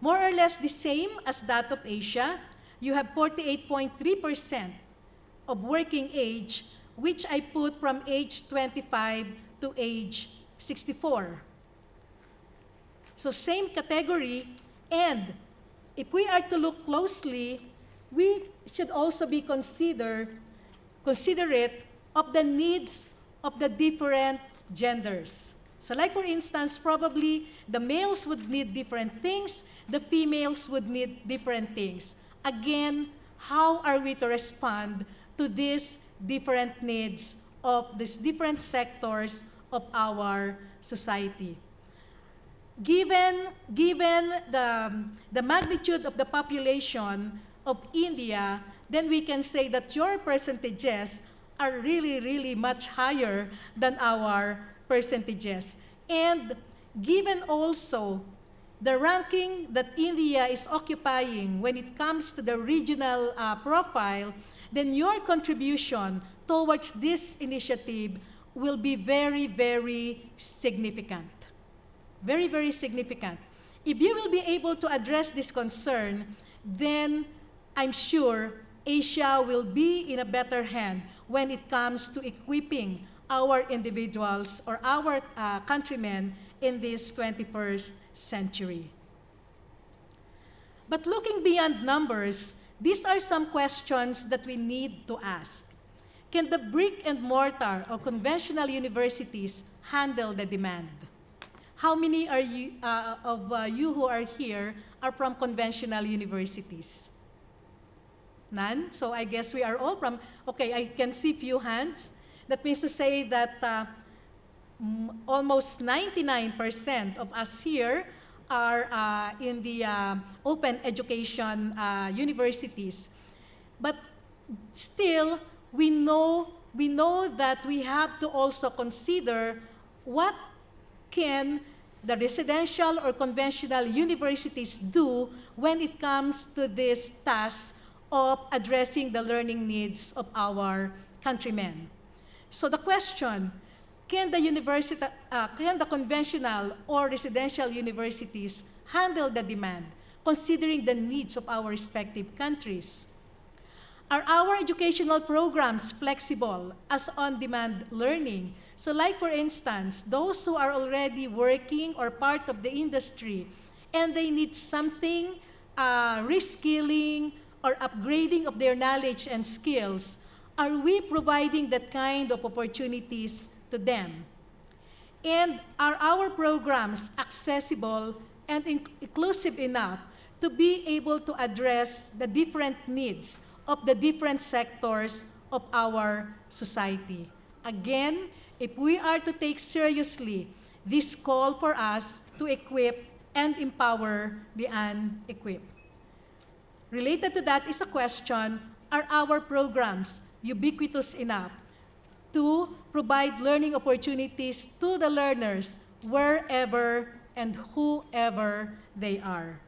More or less the same as that of Asia. You have 48.3% of working age, which I put from age 25 to age 64. So same category, and if we are to look closely, we should also be considerate of the needs of the different genders. So like for instance, probably the males would need different things, the females would need different things. Again, how are we to respond to these different needs of these different sectors of our society? Given the magnitude of the population of India, then we can say that your percentages are really, really much higher than our percentages. And given also the ranking that India is occupying when it comes to the regional profile, then your contribution towards this initiative will be very, very significant. Very, very significant. If you will be able to address this concern, then I'm sure Asia will be in a better hand when it comes to equipping our individuals or our countrymen in this 21st century. But looking beyond numbers, these are some questions that we need to ask. Can the brick and mortar or conventional universities handle the demand? How many are you, you who are here are from conventional universities? None? So I guess we are all from, okay, I can see few hands. That means to say that almost 99% of us here are in the open education universities. But still, we know that we have to also consider what can the residential or conventional universities do when it comes to this task of addressing the learning needs of our countrymen. So the question, can the conventional or residential universities handle the demand, considering the needs of our respective countries? Are our educational programs flexible as on-demand learning? So like for instance, those who are already working or part of the industry and they need something, reskilling or upgrading of their knowledge and skills, are we providing that kind of opportunities to them? And are our programs accessible and inclusive enough to be able to address the different needs of the different sectors of our society? Again, if we are to take seriously this call for us to equip and empower the unequipped. Related to that is a question, are our programs ubiquitous enough to provide learning opportunities to the learners wherever and whoever they are?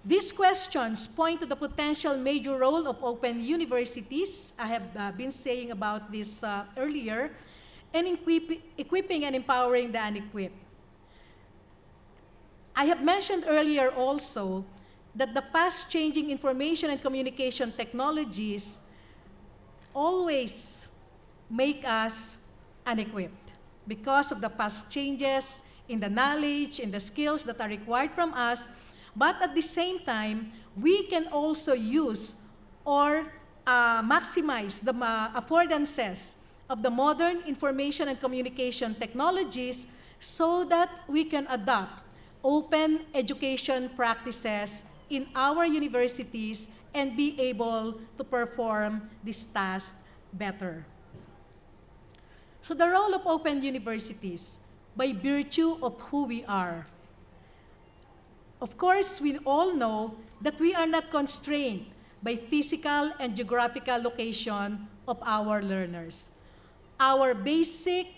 These questions point to the potential major role of open universities. I have been saying about this earlier, and equipping and empowering the unequipped. I have mentioned earlier also that the fast-changing information and communication technologies always make us unequipped because of the fast changes in the knowledge, in the skills that are required from us. But at the same time, we can also use or maximize the affordances of the modern information and communication technologies so that we can adopt open education practices in our universities and be able to perform this task better. So the role of open universities, by virtue of who we are. Of course, we all know that we are not constrained by physical and geographical location of our learners. our basic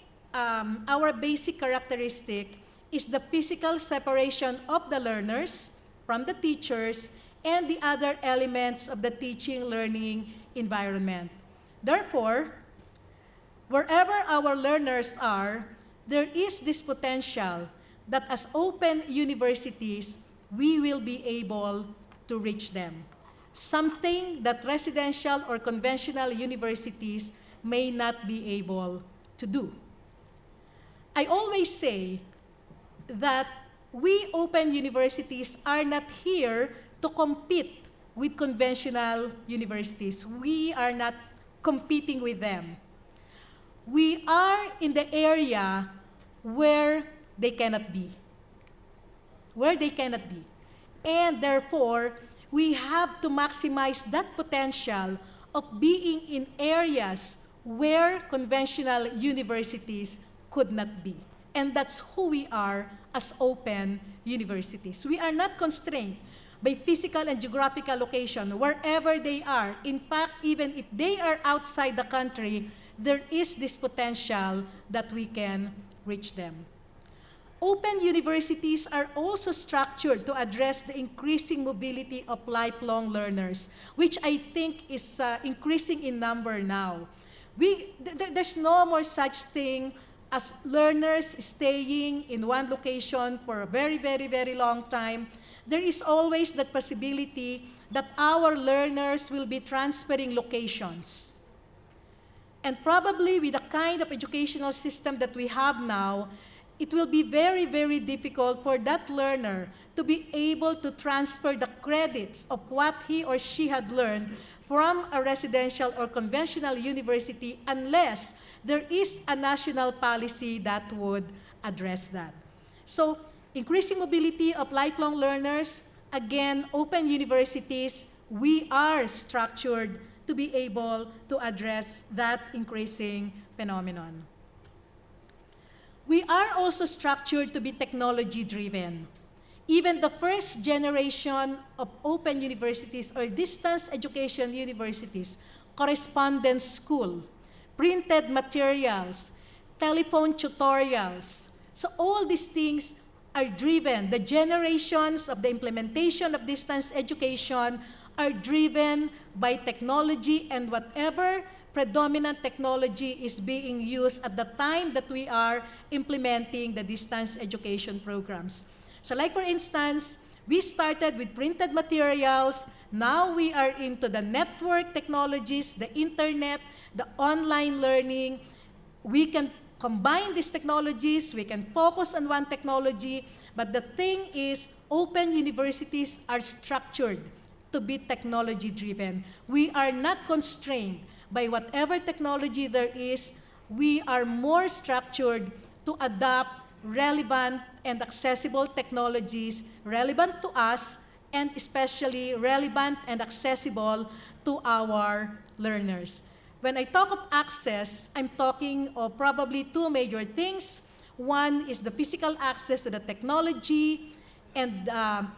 characteristic is the physical separation of the learners from the teachers and the other elements of the teaching-learning environment. Therefore, wherever our learners are, there is this potential that as open universities, we will be able to reach them. Something that residential or conventional universities may not be able to do. I always say that we open universities are not here to compete with conventional universities. We are not competing with them. We are in the area where they cannot be. And therefore, we have to maximize that potential of being in areas where conventional universities could not be. And that's who we are as open universities. We are not constrained by physical and geographical location, wherever they are. In fact, even if they are outside the country, there is this potential that we can reach them. Open universities are also structured to address the increasing mobility of lifelong learners, which I think is increasing in number now. There's no more such thing as learners staying in one location for a very, very, very long time. There is always that possibility that our learners will be transferring locations. And probably with the kind of educational system that we have now, it will be very, very difficult for that learner to be able to transfer the credits of what he or she had learned from a residential or conventional university unless there is a national policy that would address that. So, increasing mobility of lifelong learners, again, open universities, we are structured to be able to address that increasing phenomenon. We are also structured to be technology-driven. Even the first generation of open universities or distance education universities, correspondence school, printed materials, telephone tutorials. So all these things are driven. The generations of the implementation of distance education are driven by technology and whatever predominant technology is being used at the time that we are implementing the distance education programs. So like for instance, we started with printed materials. Now we are into the network technologies, the internet, the online learning. We can combine these technologies. We can focus on one technology. But the thing is, open universities are structured to be technology-driven. We are not constrained by whatever technology there is. We are more structured to adopt relevant and accessible technologies relevant to us and especially relevant and accessible to our learners. When I talk of access, I'm talking of probably two major things. One is the physical access to the technology, and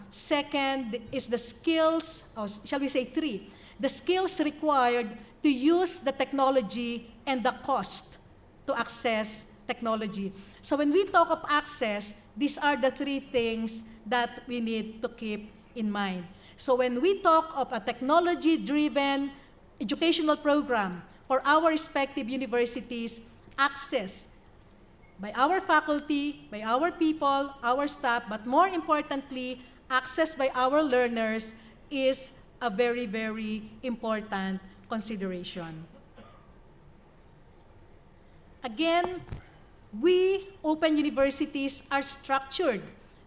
second is the skills, or shall we say three, the skills required to use the technology and the cost to access technology. So when we talk of access, these are the three things that we need to keep in mind. So when we talk of a technology-driven educational program for our respective universities, access by our faculty, by our people, our staff, but more importantly, access by our learners is a very, very important consideration. Again, we, open universities, are structured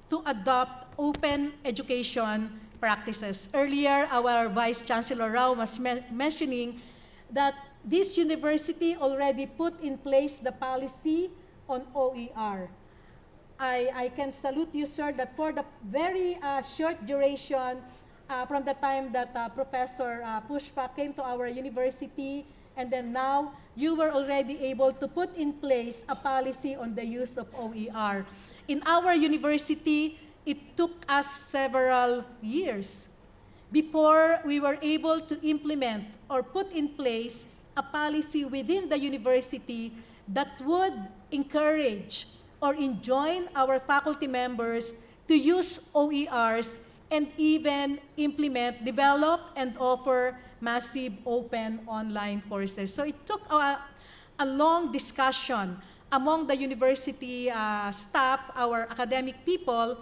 to adopt open education practices. Earlier, our Vice Chancellor Rao was mentioning that this university already put in place the policy on OER. I can salute you, sir, that for the very short duration from the time that Professor Pushpa came to our university, and then now you were already able to put in place a policy on the use of OER. In our university, it took us several years before we were able to implement or put in place a policy within the university that would encourage or enjoin our faculty members to use OERs and even implement, develop, and offer massive open online courses. So it took a long discussion among the university staff, our academic people,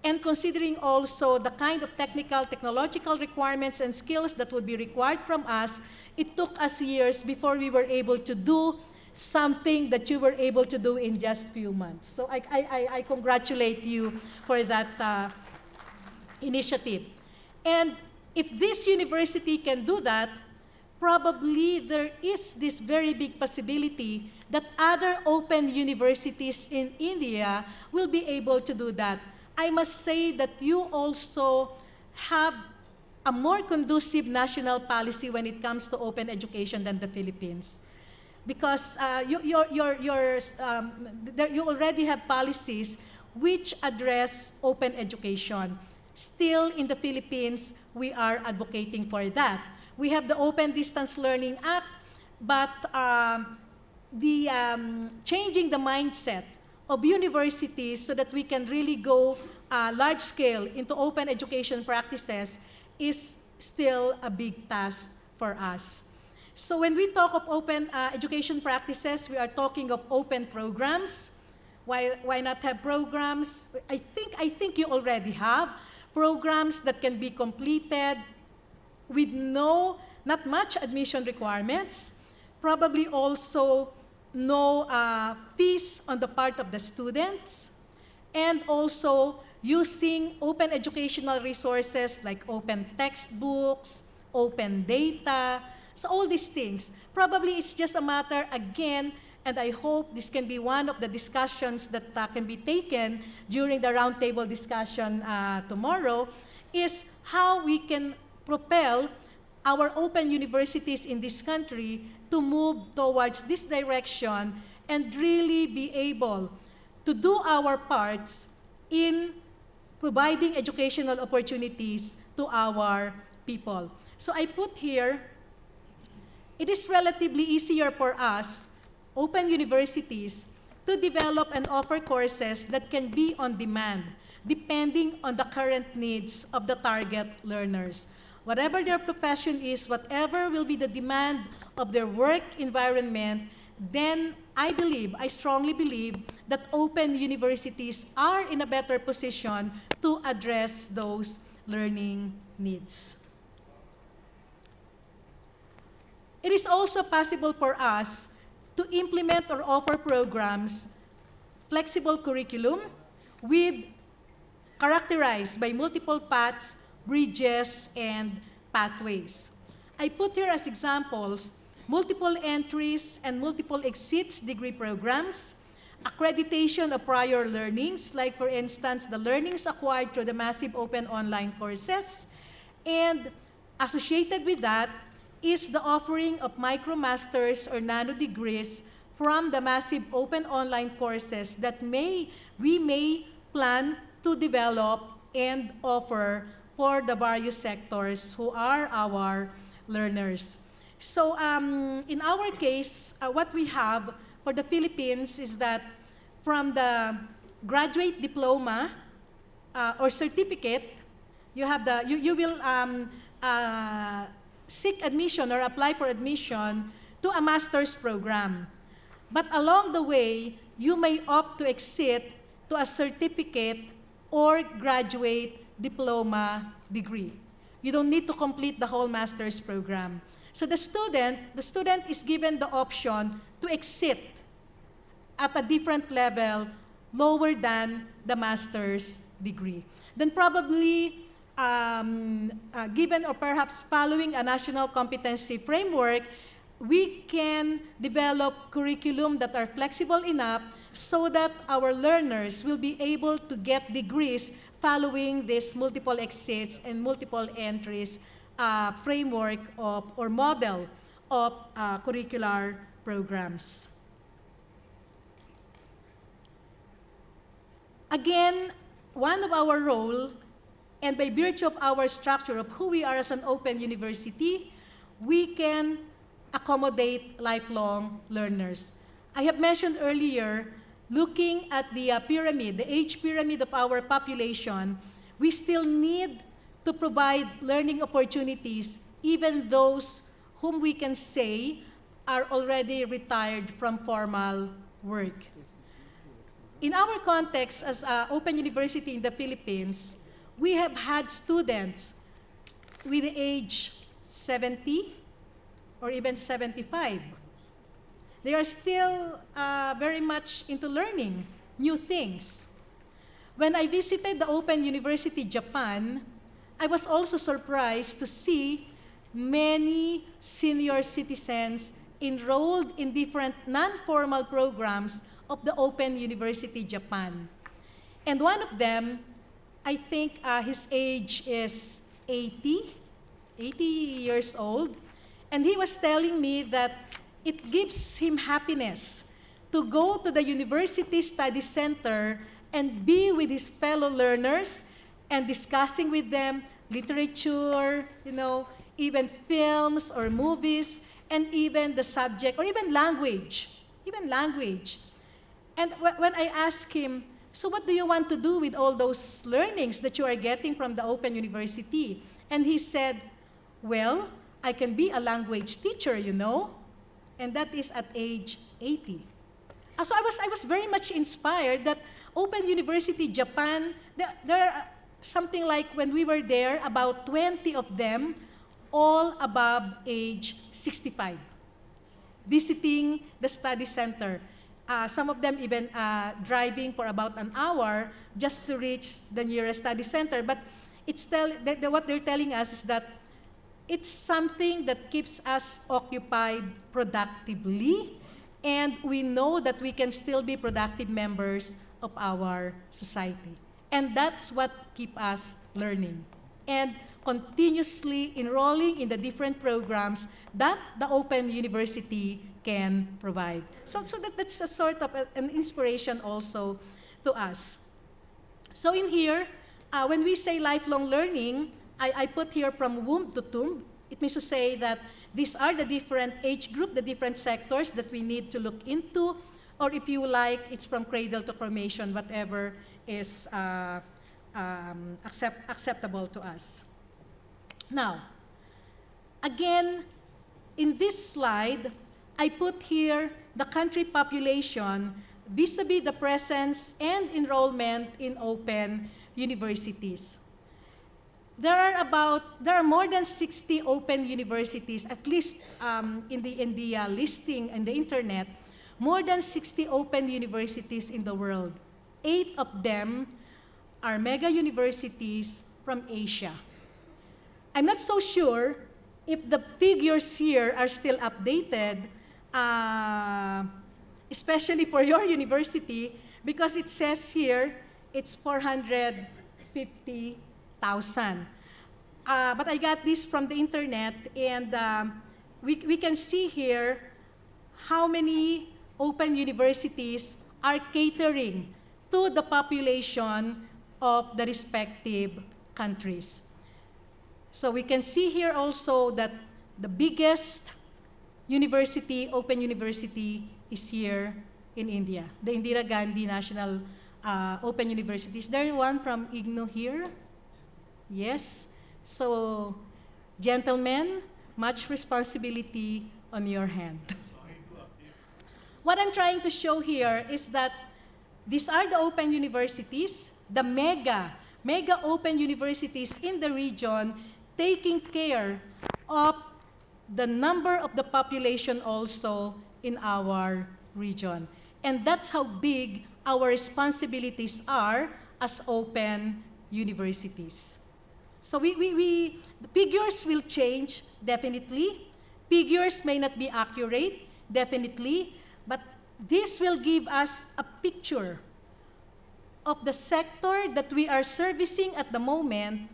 and considering also the kind of technical, technological requirements and skills that would be required from us, it took us years before we were able to do something that you were able to do in just few months. So I congratulate you for that initiative. And if this university can do that, probably there is this very big possibility that other open universities in India will be able to do that. I must say that you also have a more conducive national policy when it comes to open education than the Philippines. Because you already have policies which address open education. Still, in the Philippines, we are advocating for that. We have the Open Distance Learning Act, but changing the mindset of universities so that we can really go large scale into open education practices is still a big task for us. So when we talk of open education practices, we are talking of open programs. Why not have programs? I think you already have programs that can be completed with not much admission requirements, probably also no fees on the part of the students, and also using open educational resources like open textbooks, open data, so all these things. Probably it's just a matter, again, and I hope this can be one of the discussions that can be taken during the roundtable discussion tomorrow, is how we can propel our open universities in this country to move towards this direction and really be able to do our parts in providing educational opportunities to our people. So I put here, it is relatively easier for us, open universities, to develop and offer courses that can be on demand, depending on the current needs of the target learners. Whatever their profession is, whatever will be the demand of their work environment, then I strongly believe that open universities are in a better position to address those learning needs. It is also possible for us to implement or offer programs, flexible curriculum, characterized by multiple paths, bridges, and pathways. I put here as examples multiple entries and multiple exits degree programs, accreditation of prior learnings, like for instance, the learnings acquired through the massive open online courses, and associated with that is the offering of micromasters or nano degrees from the massive open online courses that we may plan to develop and offer for the various sectors who are our learners. So in our case, what we have for the Philippines is that from the graduate diploma or certificate, you will seek admission or apply for admission to a master's program. But along the way, you may opt to exit to a certificate or graduate diploma degree. You don't need to complete the whole master's program. So the student is given the option to exit at a different level lower than the master's degree. Then probably given or perhaps following a national competency framework, we can develop curriculum that are flexible enough so that our learners will be able to get degrees following this multiple exits and multiple entries framework or model of curricular programs. Again, one of our role, and by virtue of our structure of who we are as an open university, we can accommodate lifelong learners. I have mentioned earlier, looking at the pyramid, the age pyramid of our population, we still need to provide learning opportunities, even those whom we can say are already retired from formal work. In our context as Open University in the Philippines, we have had students with the age 70 or even 75. They are still very much into learning new things. When I visited the Open University Japan, I was also surprised to see many senior citizens enrolled in different non-formal programs of the Open University Japan. And one of them, I think his age is 80 years old, and he was telling me that it gives him happiness to go to the University Study Center and be with his fellow learners and discussing with them literature, even films or movies, and even the subject, or even language. And when I asked him, so what do you want to do with all those learnings that you are getting from the Open University? And he said, well, I can be a language teacher, and that is at age 80. So I was very much inspired that Open University Japan, there are something like, when we were there, about 20 of them, all above age 65, visiting the study center. Some of them even driving for about an hour just to reach the nearest study center. But what they're telling us is that it's something that keeps us occupied productively, and we know that we can still be productive members of our society. And that's what keeps us learning and continuously enrolling in the different programs that the Open University can provide. So that's a sort of an inspiration also to us. So in here, when we say lifelong learning, I put here from womb to tomb. It means to say that these are the different age group, the different sectors that we need to look into, or if you like, it's from cradle to cremation, whatever is acceptable to us. Now, again, in this slide, I put here the country population vis-a-vis the presence and enrollment in open universities. There are more than 60 open universities, at least in the listing in the internet, more than 60 open universities in the world. 8 of them are mega universities from Asia. I'm not so sure if the figures here are still updated, especially for your university, because it says here it's 450,000. But I got this from the internet, and we can see here how many open universities are catering to the population of the respective countries. So we can see here also that the biggest university, open university, is here in India, the Indira Gandhi National Open University. Is there one from IGNOU here? Yes. So, gentlemen, much responsibility on your hand. What I'm trying to show here is that these are the open universities, the mega open universities in the region, taking care of the number of the population also in our region. And that's how big our responsibilities are as open universities. So the figures will change, definitely. Figures may not be accurate, definitely, but this will give us a picture of the sector that we are servicing at the moment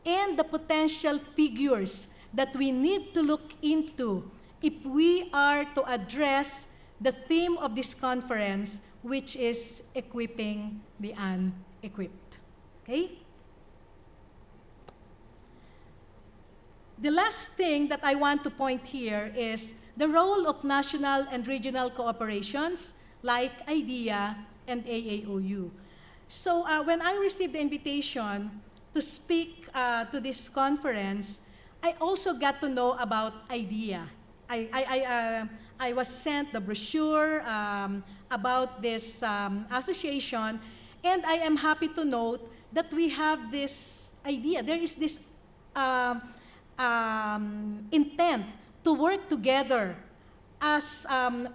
and the potential figures that we need to look into if we are to address the theme of this conference, which is equipping the unequipped. Okay? The last thing that I want to point here is the role of national and regional cooperations like IDEA and AAOU. So when I received the invitation to speak to this conference, I also got to know about IDEA. I was sent the brochure about this association, and I am happy to note that we have this idea. There is this intent to work together as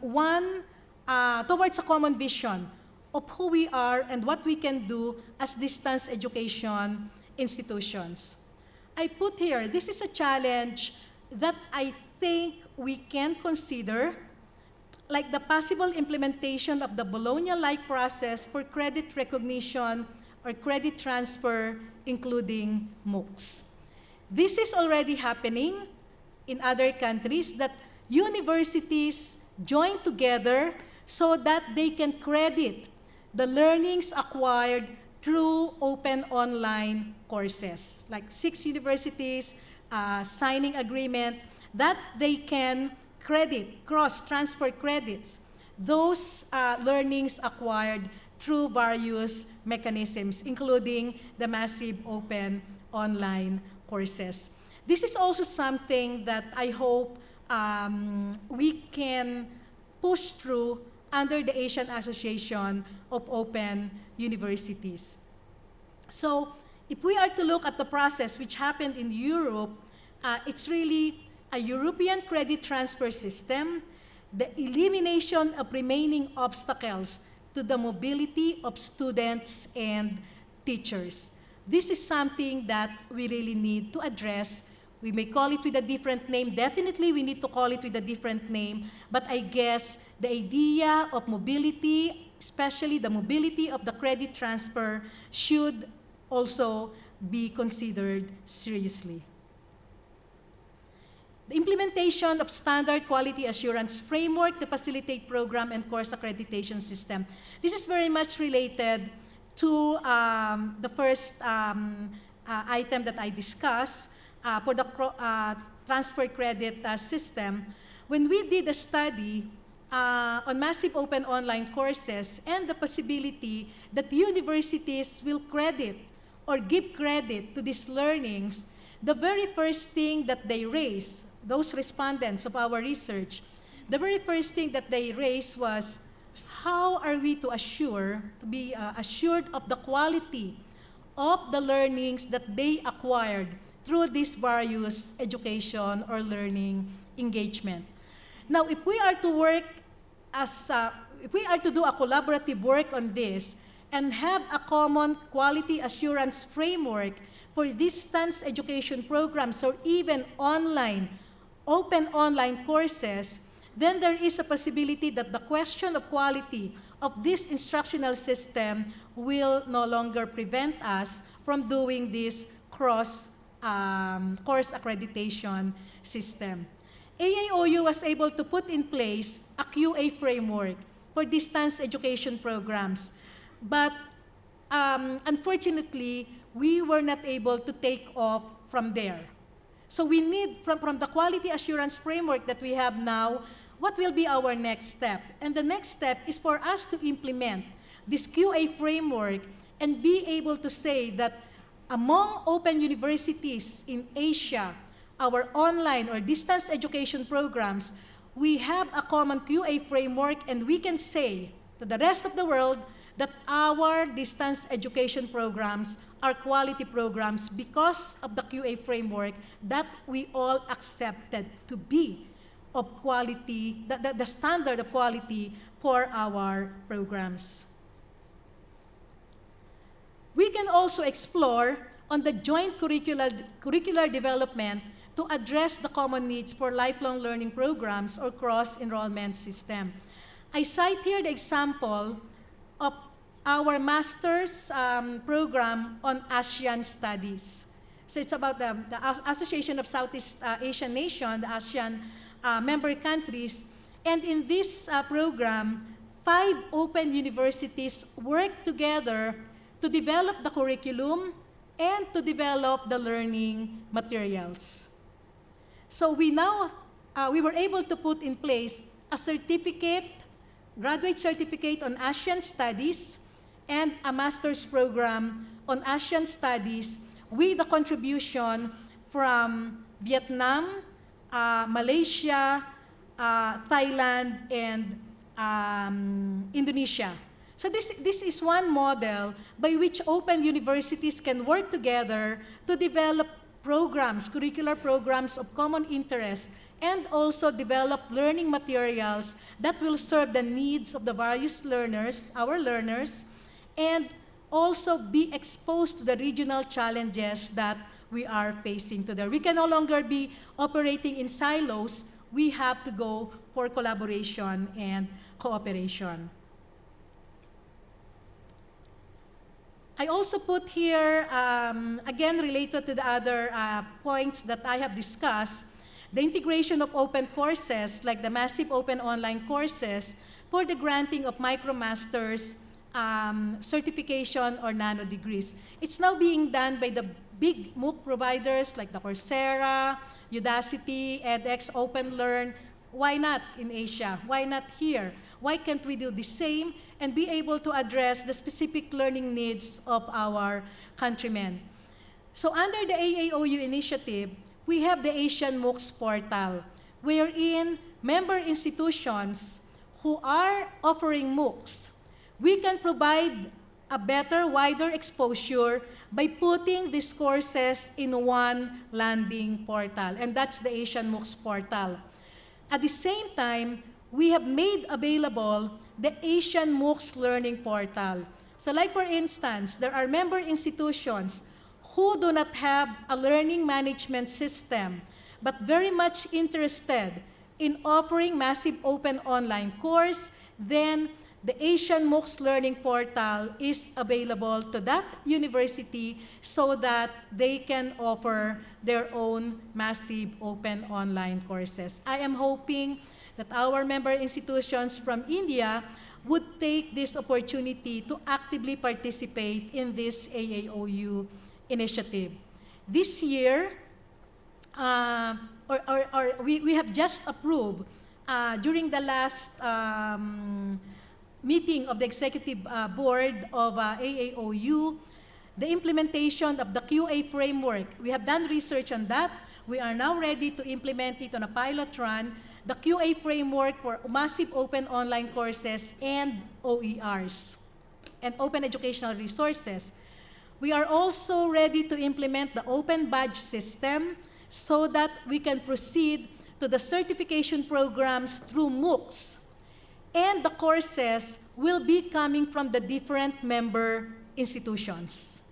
one towards a common vision of who we are and what we can do as distance education institutions. I put here, this is a challenge that I think we can consider, like the possible implementation of the Bologna-like process for credit recognition or credit transfer, including MOOCs. This is already happening in other countries, that universities join together so that they can credit the learnings acquired through open online courses. Like 6 universities signing agreement that they can credit, cross-transfer credits, those learnings acquired through various mechanisms, including the massive open online courses. This is also something that I hope we can push through under the Asian Association of Open Universities. So if we are to look at the process which happened in Europe, it's really a European credit transfer system, the elimination of remaining obstacles to the mobility of students and teachers. This is something that we really need to address. We may call it with a different name. Definitely, we need to call it with a different name. But I guess the idea of mobility, especially the mobility of the credit transfer, should also be considered seriously. The implementation of standard quality assurance framework to facilitate program and course accreditation system. This is very much related to the first item that I discussed for the transfer credit system. When we did a study on massive open online courses and the possibility that universities will credit or give credit to these learnings, the very first thing that they raised, those respondents of our research, the very first thing that they raised was, how are we to be assured of the quality of the learnings that they acquired through these various education or learning engagement? Now, if we are to work if we are to do a collaborative work on this and have a common quality assurance framework for distance education programs or even open online courses, then there is a possibility that the question of quality of this instructional system will no longer prevent us from doing this course accreditation system. AAOU was able to put in place a QA framework for distance education programs, but unfortunately, we were not able to take off from there. So we need, from the quality assurance framework that we have now, what will be our next step? And the next step is for us to implement this QA framework and be able to say that among open universities in Asia, our online or distance education programs, we have a common QA framework, and we can say to the rest of the world that our distance education programs are quality programs because of the QA framework that we all accepted to be of quality, the standard of quality for our programs. We can also explore on the joint curricular development to address the common needs for lifelong learning programs or cross-enrollment system. I cite here the example of our master's program on ASEAN Studies. So it's about the Association of Southeast Asian Nations, the ASEAN member countries. And in this program, 5 open universities work together to develop the curriculum and to develop the learning materials. So we were able to put in place a certificate, graduate certificate on Asian Studies and a master's program on Asian Studies with the contribution from Vietnam, Malaysia, Thailand, and Indonesia. So this is one model by which open universities can work together to develop programs, curricular programs of common interest, and also develop learning materials that will serve the needs of the various learners, our learners, and also be exposed to the regional challenges that we are facing today. We can no longer be operating in silos. We have to go for collaboration and cooperation. I also put here, again related to the other points that I have discussed, the integration of open courses like the massive open online courses for the granting of MicroMasters certification or nano degrees. It's now being done by the big MOOC providers like the Coursera, Udacity, edX, OpenLearn. Why not in Asia? Why not here? Why can't we do the same and be able to address the specific learning needs of our countrymen? So under the AAOU initiative, we have the Asian MOOCs portal, wherein member institutions who are offering MOOCs, we can provide a better, wider exposure by putting these courses in one landing portal, and that's the Asian MOOCs portal. At the same time, we have made available the Asian MOOCs Learning Portal. So like for instance, there are member institutions who do not have a learning management system, but very much interested in offering massive open online course, then the Asian MOOCs Learning Portal is available to that university so that they can offer their own massive open online courses. I am hoping that our member institutions from India would take this opportunity to actively participate in this AAOU initiative. This year, we have just approved during the last meeting of the executive board of AAOU, the implementation of the QA framework. We have done research on that. We are now ready to implement it on a pilot run, the QA framework for massive open online courses and OERs, and open educational resources. We are also ready to implement the open badge system so that we can proceed to the certification programs through MOOCs. And the courses will be coming from the different member institutions.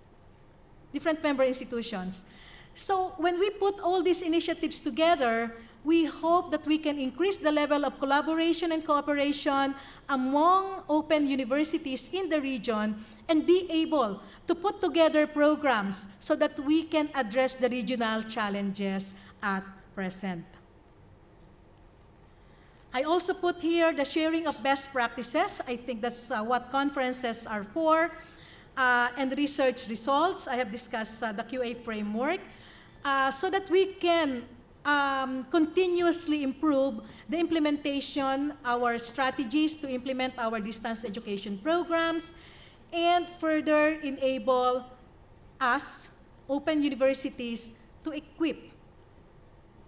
So when we put all these initiatives together, we hope that we can increase the level of collaboration and cooperation among open universities in the region and be able to put together programs so that we can address the regional challenges at present. I also put here the sharing of best practices. I think that's what conferences are for. And research results. I have discussed the QA framework so that we can continuously improve the implementation, our strategies to implement our distance education programs, and further enable us, open universities, to equip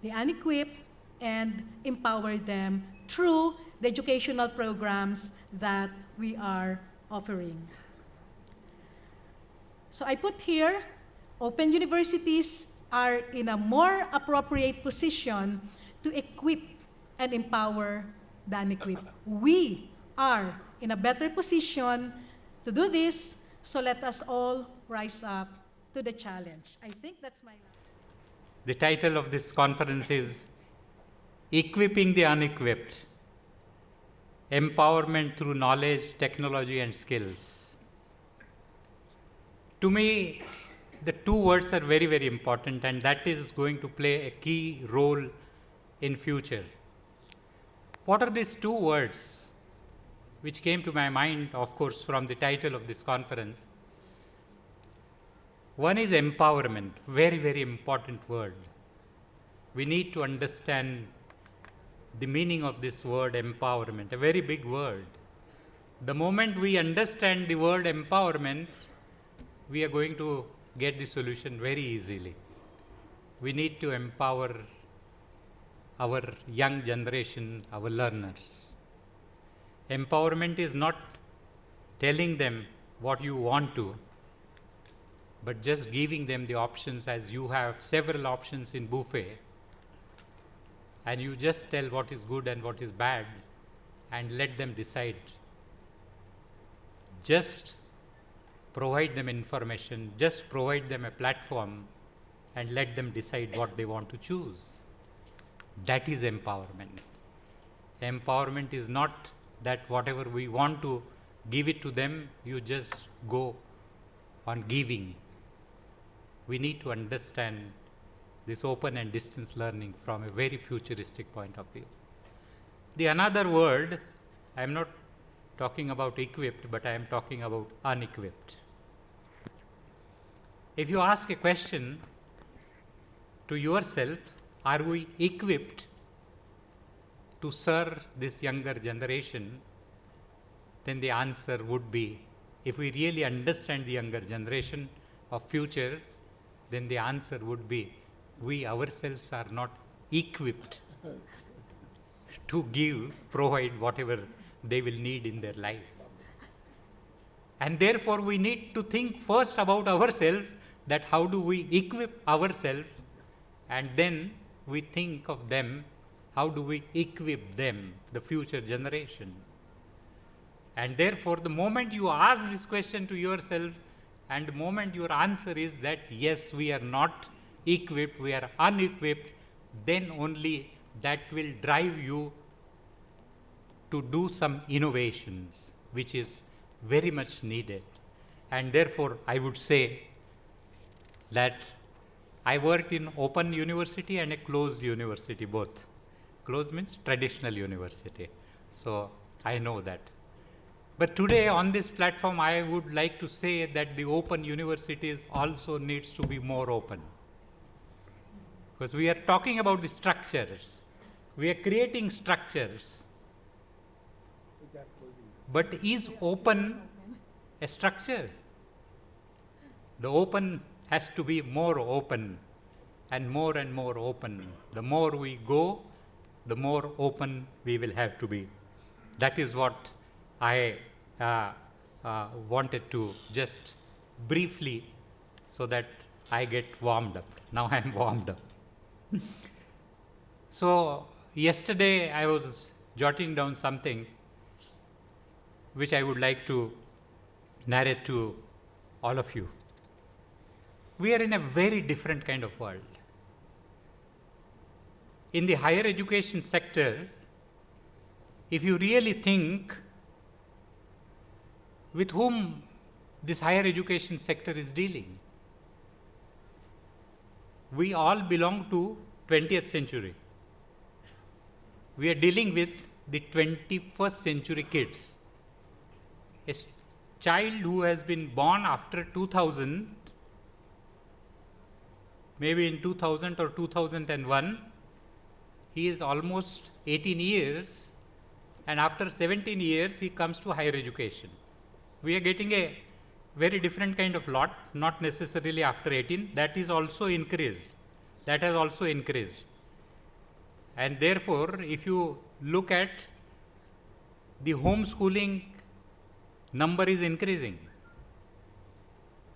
the unequipped and empower them through the educational programs that we are offering. So I put here, open universities are in a more appropriate position to equip and empower the unequipped. We are in a better position to do this, so let us all rise up to the challenge. I think that's my last.
The title of this conference is Equipping the Unequipped, Empowerment Through Knowledge, Technology and Skills. To me, the two words are very, very important, and that is going to play a key role in future. What are these two words which came to my mind, of course, from the title of this conference? One is empowerment, very, very important word. we need to understand the meaning of this word empowerment, a very big word. The moment we understand the word empowerment, we are going to get the solution very easily. We need to empower our young generation, our learners. Empowerment is not telling them what you want to, but just giving them the options, as you have several options in buffet, and you just tell what is good and what is bad and let them decide. Just provide them information, just provide them a platform and let them decide what they want to choose. That is empowerment. Empowerment is not that whatever we want to give it to them, you just go on giving. We need to understand this open and distance learning from a very futuristic point of view. The another word, I am not talking about equipped, but I am talking about unequipped. If you ask a question to yourself, are we equipped to serve this younger generation? Then the answer would be, if we really understand the younger generation of future, then the answer would be, we ourselves are not equipped to provide whatever they will need in their life. And therefore, we need to think first about ourselves, that how do we equip ourselves, and then we think of them, how do we equip them, the future generation. And therefore, the moment you ask this question to yourself, and the moment your answer is that yes, we are not equipped, we are unequipped, then only that will drive you to do some innovations, which is very much needed. And therefore, I would say that I worked in open university and a closed university, both. Closed means traditional university. So I know that. But today on this platform, I would like to say that the open universities also needs to be more open. Because we are talking about the structures. We are creating structures. But is open a structure? The open has to be more open and more open. The more we go, the more open we will have to be. That is what I wanted to just briefly, so that I get warmed up. Now I am warmed up. So yesterday I was jotting down something which I would like to narrate to all of you. We are in a very different kind of world. In the higher education sector, if you really think with whom this higher education sector is dealing, we all belong to 20th century. We are dealing with the 21st century kids. A child who has been born after 2000, maybe in 2000 or 2001, he is almost 18 years, and after 17 years he comes to higher education. We are getting a very different kind of lot, not necessarily after 18, that is also increased. That has also increased. And therefore, if you look at the homeschooling number is increasing.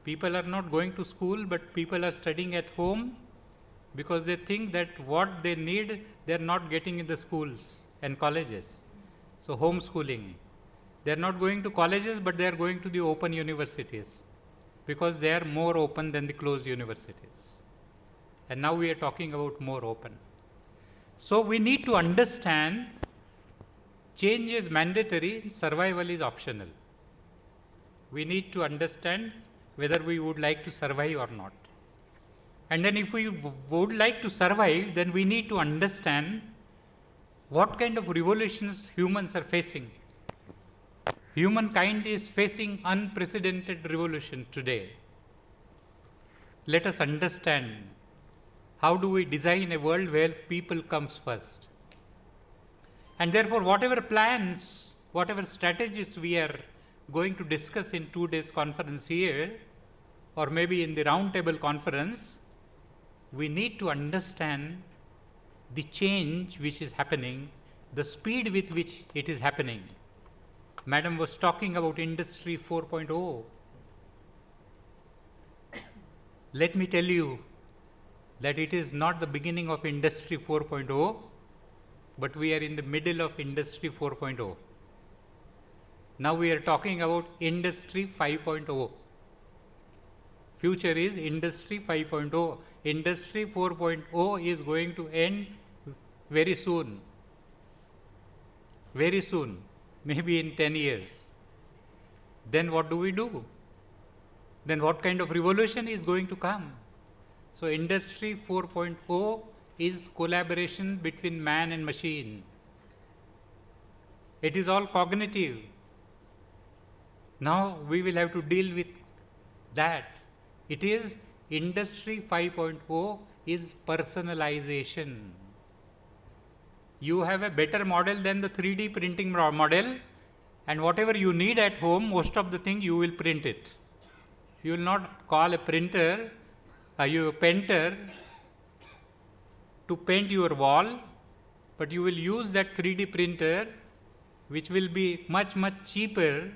People are not going to school, but people are studying at home because they think that what they need, they are not getting in the schools and colleges. So homeschooling. They are not going to colleges, but they are going to the open universities because they are more open than the closed universities. And now we are talking about more open. So we need to understand change is mandatory, survival is optional. We need to understand whether we would like to survive or not. And then if we would like to survive, then we need to understand what kind of revolutions humans are facing. Humankind is facing unprecedented revolution today. Let us understand How do we design a world where people comes first? And therefore, whatever plans, whatever strategies we are going to discuss in 2 days conference here, or maybe in the roundtable conference, we need to understand the change which is happening, the speed with which it is happening. Madam was talking about Industry 4.0. Let me tell you that it is not the beginning of Industry 4.0, but we are in the middle of Industry 4.0. Now we are talking about Industry 5.0. Future is Industry 5.0. Industry 4.0 is going to end very soon. Very soon, maybe in 10 years. Then what do we do? Then what kind of revolution is going to come? So Industry 4.0 is collaboration between man and machine. It is all cognitive. Now we will have to deal with that. It is Industry 5.0 is personalization. You have a better model than the 3D printing model, and whatever you need at home, most of the thing you will print it. You will not call a painter to paint your wall, but you will use that 3D printer, which will be much, much cheaper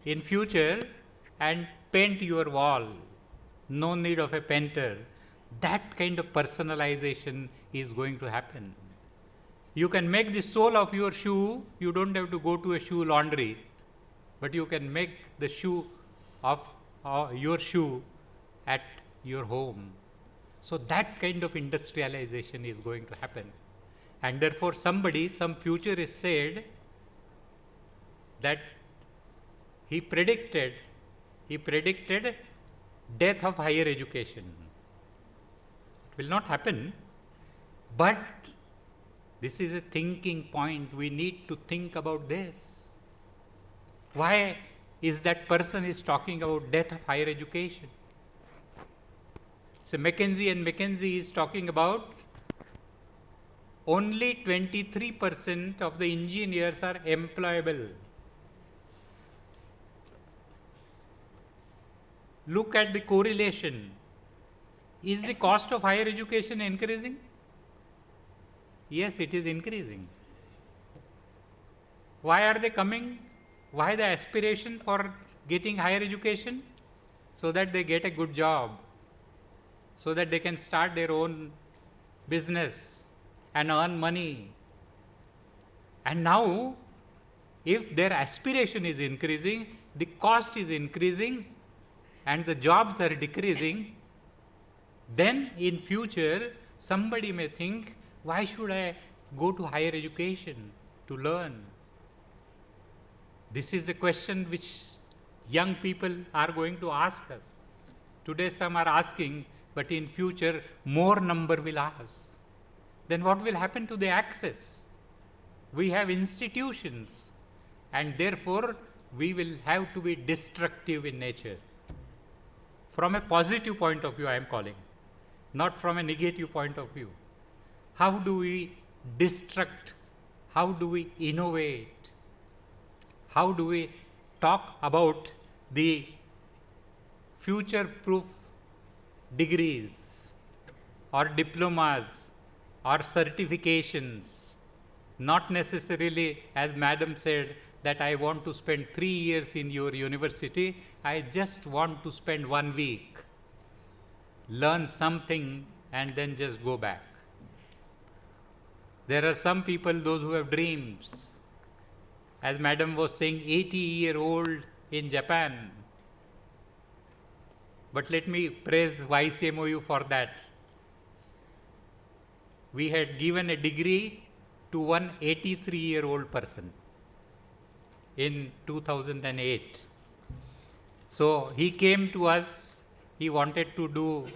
in future, and paint your wall. No need of a painter. That kind of personalization is going to happen. You can make the sole of your shoe, you don't have to go to a shoe laundry, but you can make the shoe of your shoe at your home. So that kind of industrialization is going to happen. And therefore some futurist said that he predicted death of higher education. It will not happen, but this is a thinking point. We need to think about this. Why is that person is talking about death of higher education? So McKinsey is talking about only 23% of the engineers are employable. Look at the correlation. Is the cost of higher education increasing? Yes, it is increasing. Why are they coming? Why the aspiration for getting higher education? So that they get a good job, so that they can start their own business and earn money. And now, if their aspiration is increasing, the cost is increasing, and the jobs are decreasing, then in future somebody may think, why should I go to higher education to learn? This is a question which young people are going to ask us. Today some are asking, but in future more number will ask. Then what will happen to the access? We have institutions, and therefore we will have to be destructive in nature. From a positive point of view I am calling, not from a negative point of view. How do we destruct? How do we innovate? How do we talk about the future-proof degrees or diplomas or certifications? Not necessarily, as Madam said, that I want to spend 3 years in your university. I just want to spend 1 week, learn something, and then just go back. There are some people, those who have dreams. As Madam was saying, 80-year-old in Japan. But let me praise YCMOU for that. We had given a degree to one 83-year-old person in 2008. So he came to us, he wanted to do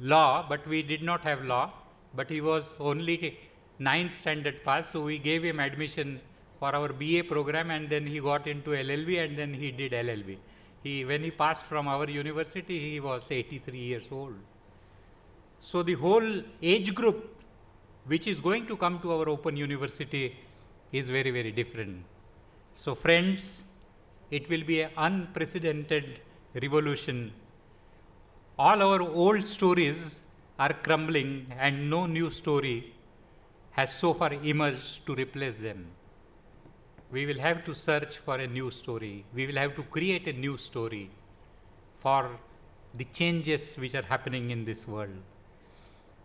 law, but we did not have law, but he was only 9th standard pass, so we gave him admission for our BA program, and then he got into LLB, and then he did LLB. When he passed from our university, he was 83 years old. So the whole age group which is going to come to our Open University is very, very different. So friends, it will be an unprecedented revolution. All our old stories are crumbling and no new story has so far emerged to replace them. We will have to search for a new story. We will have to create a new story for the changes which are happening in this world.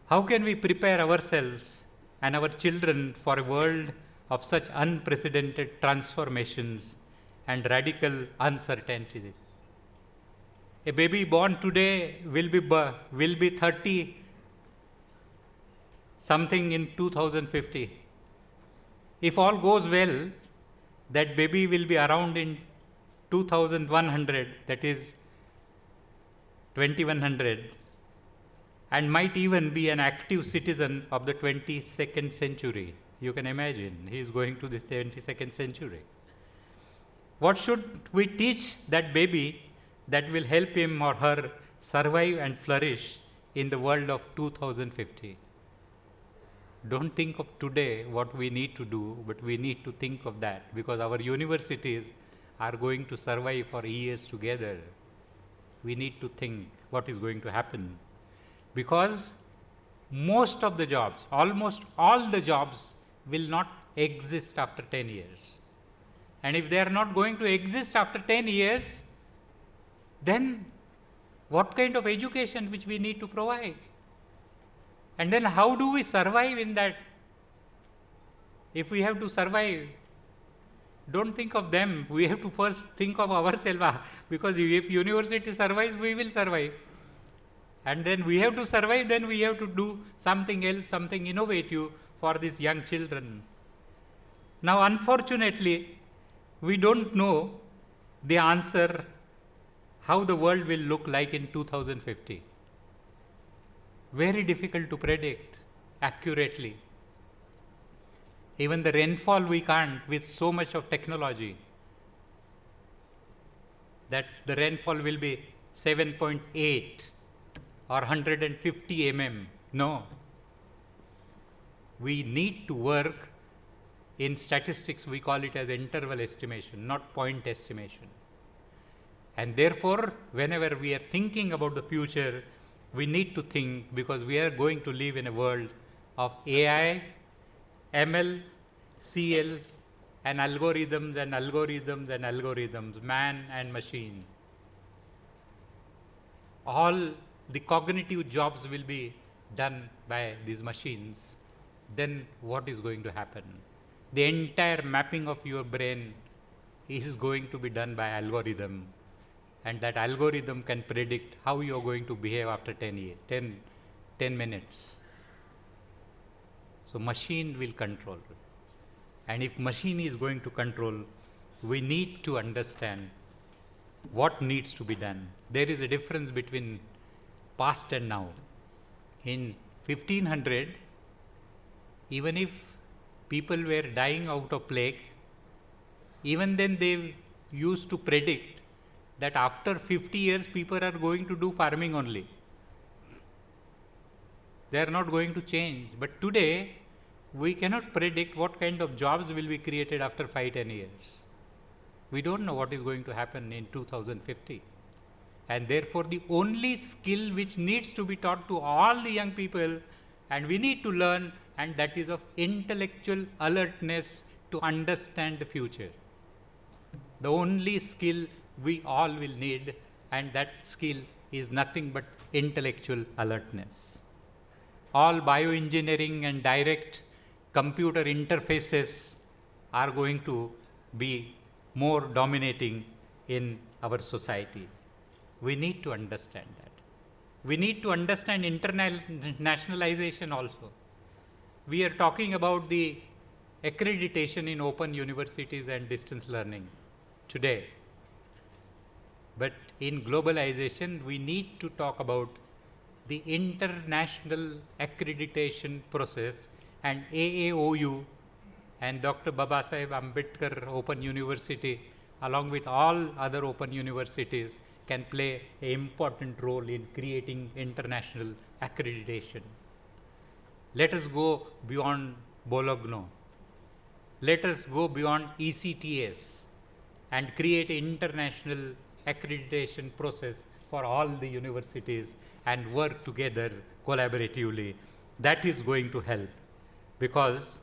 How can we prepare ourselves and our children for a world of such unprecedented transformations and radical uncertainties? A baby born today will be 30 something in 2050. If all goes well, that baby will be around in 2100, that is 2100, and might even be an active citizen of the 22nd century. You can imagine, he is going to the 22nd century. What should we teach that baby that will help him or her survive and flourish in the world of 2050? Don't think of today what we need to do, but we need to think of that, because our universities are going to survive for years together. We need to think what is going to happen, because most of the jobs, almost all the jobs will not exist after 10 years. And if they are not going to exist after 10 years, then what kind of education which we need to provide? And then how do we survive in that? If we have to survive, don't think of them. We have to first think of ourselves, because if university survives, we will survive. And then we have to survive, then we have to do something else, something innovative for these young children. Now, unfortunately, we don't know the answer how the world will look like in 2050. Very difficult to predict accurately. Even the rainfall we can't with so much of technology, that the rainfall will be 7.8 or 150 mm. No. We need to work in statistics, we call it as interval estimation, not point estimation. And therefore, whenever we are thinking about the future, we need to think, because we are going to live in a world of AI, ML, CL, and algorithms and algorithms and algorithms, man and machine. All the cognitive jobs will be done by these machines. Then what is going to happen? The entire mapping of your brain is going to be done by algorithm. And that algorithm can predict how you are going to behave after 10 minutes. So machine will control. And if machine is going to control, we need to understand what needs to be done. There is a difference between past and now. In 1500, even if people were dying out of plague, even then they used to predict that after 50 years people are going to do farming only. They are not going to change. But today, we cannot predict what kind of jobs will be created after 5-10 years. We don't know what is going to happen in 2050. And therefore, the only skill which needs to be taught to all the young people, and we need to learn, and that is of intellectual alertness to understand the future. The only skill we all will need, and that skill is nothing but intellectual alertness. All bioengineering and direct computer interfaces are going to be more dominating in our society. We need to understand that. We need to understand internationalization also. We are talking about the accreditation in open universities and distance learning today. But in globalization, we need to talk about the international accreditation process, and AAOU and Dr. Babasaheb Ambedkar Open University, along with all other open universities, can play an important role in creating international accreditation. Let us go beyond Bologna. Let us go beyond ECTS and create an international accreditation process for all the universities and work together collaboratively. That is going to help, because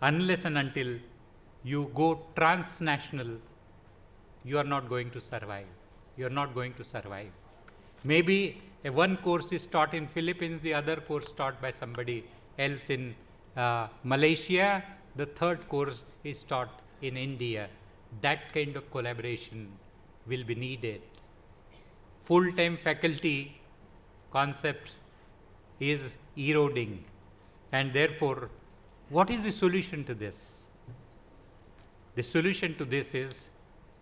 unless and until you go transnational, you are not going to survive. You are not going to survive. Maybe one course is taught in Philippines, the other course taught by somebody else in Malaysia, the third course is taught in India. That kind of collaboration will be needed. Full-time faculty concept is eroding, and therefore, what is the solution to this? The solution to this is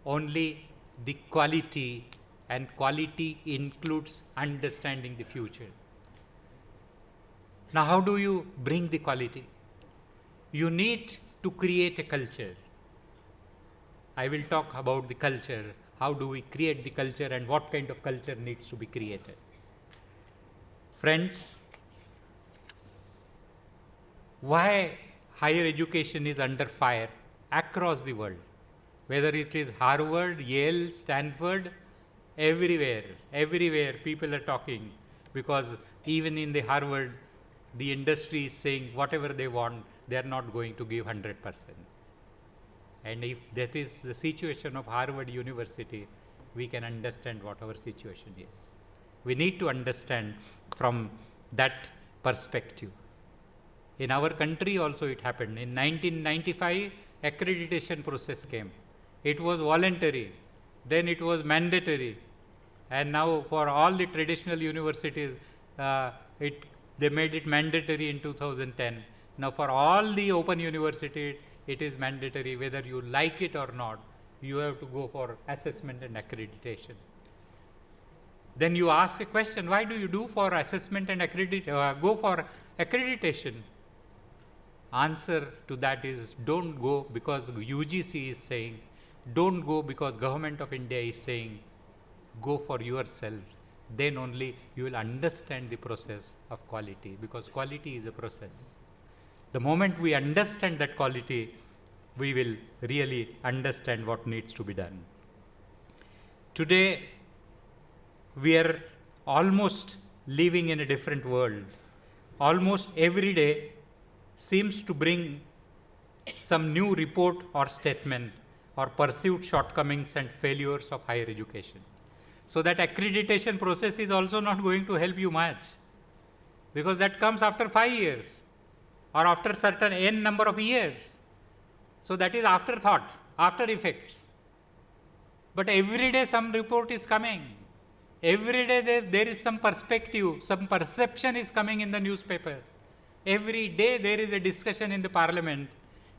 only the quality, and quality includes understanding the future. Now, how do you bring the quality? You need to create a culture. I will talk about the culture. How do we create the culture, and what kind of culture needs to be created? Friends, why higher education is under fire across the world, whether it is Harvard, Yale, Stanford, everywhere people are talking, because even in the Harvard, the industry is saying whatever they want, they are not going to give 100%. And if that is the situation of Harvard University, we can understand what our situation is. We need to understand from that perspective. In our country also it happened. In 1995, accreditation process came. It was voluntary, then it was mandatory, and now for all the traditional universities, they made it mandatory in 2010. Now for all the open universities, it is mandatory, whether you like it or not. You have to go for assessment and accreditation. Then you ask a question, why do you do for assessment and go for accreditation? Answer to that is, don't go because UGC is saying, don't go because Government of India is saying, go for yourself. Then only you will understand the process of quality, because quality is a process. The moment we understand that quality, we will really understand what needs to be done. Today, we are almost living in a different world. Almost every day seems to bring some new report or statement or perceived shortcomings and failures of higher education. So that accreditation process is also not going to help you much, because that comes after 5 years or after certain n number of years. So that is afterthought, after effects. But every day some report is coming. Every day there is some perspective, some perception is coming in the newspaper. Every day there is a discussion in the parliament.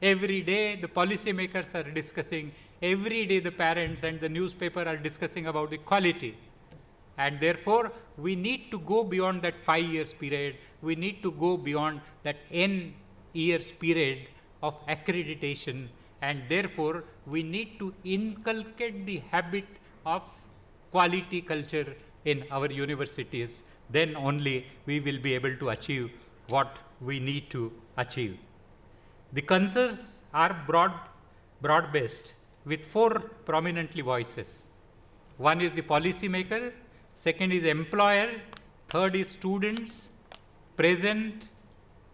Every day the policy makers are discussing. Every day the parents and the newspaper are discussing about equality. And therefore, we need to go beyond that 5 years period. We need to go beyond that n years period of accreditation, and therefore, we need to inculcate the habit of quality culture in our universities. Then only we will be able to achieve what we need to achieve. The concerns are broad-based with 4 prominently voices. One is the policy maker, second is employer, third is students, present,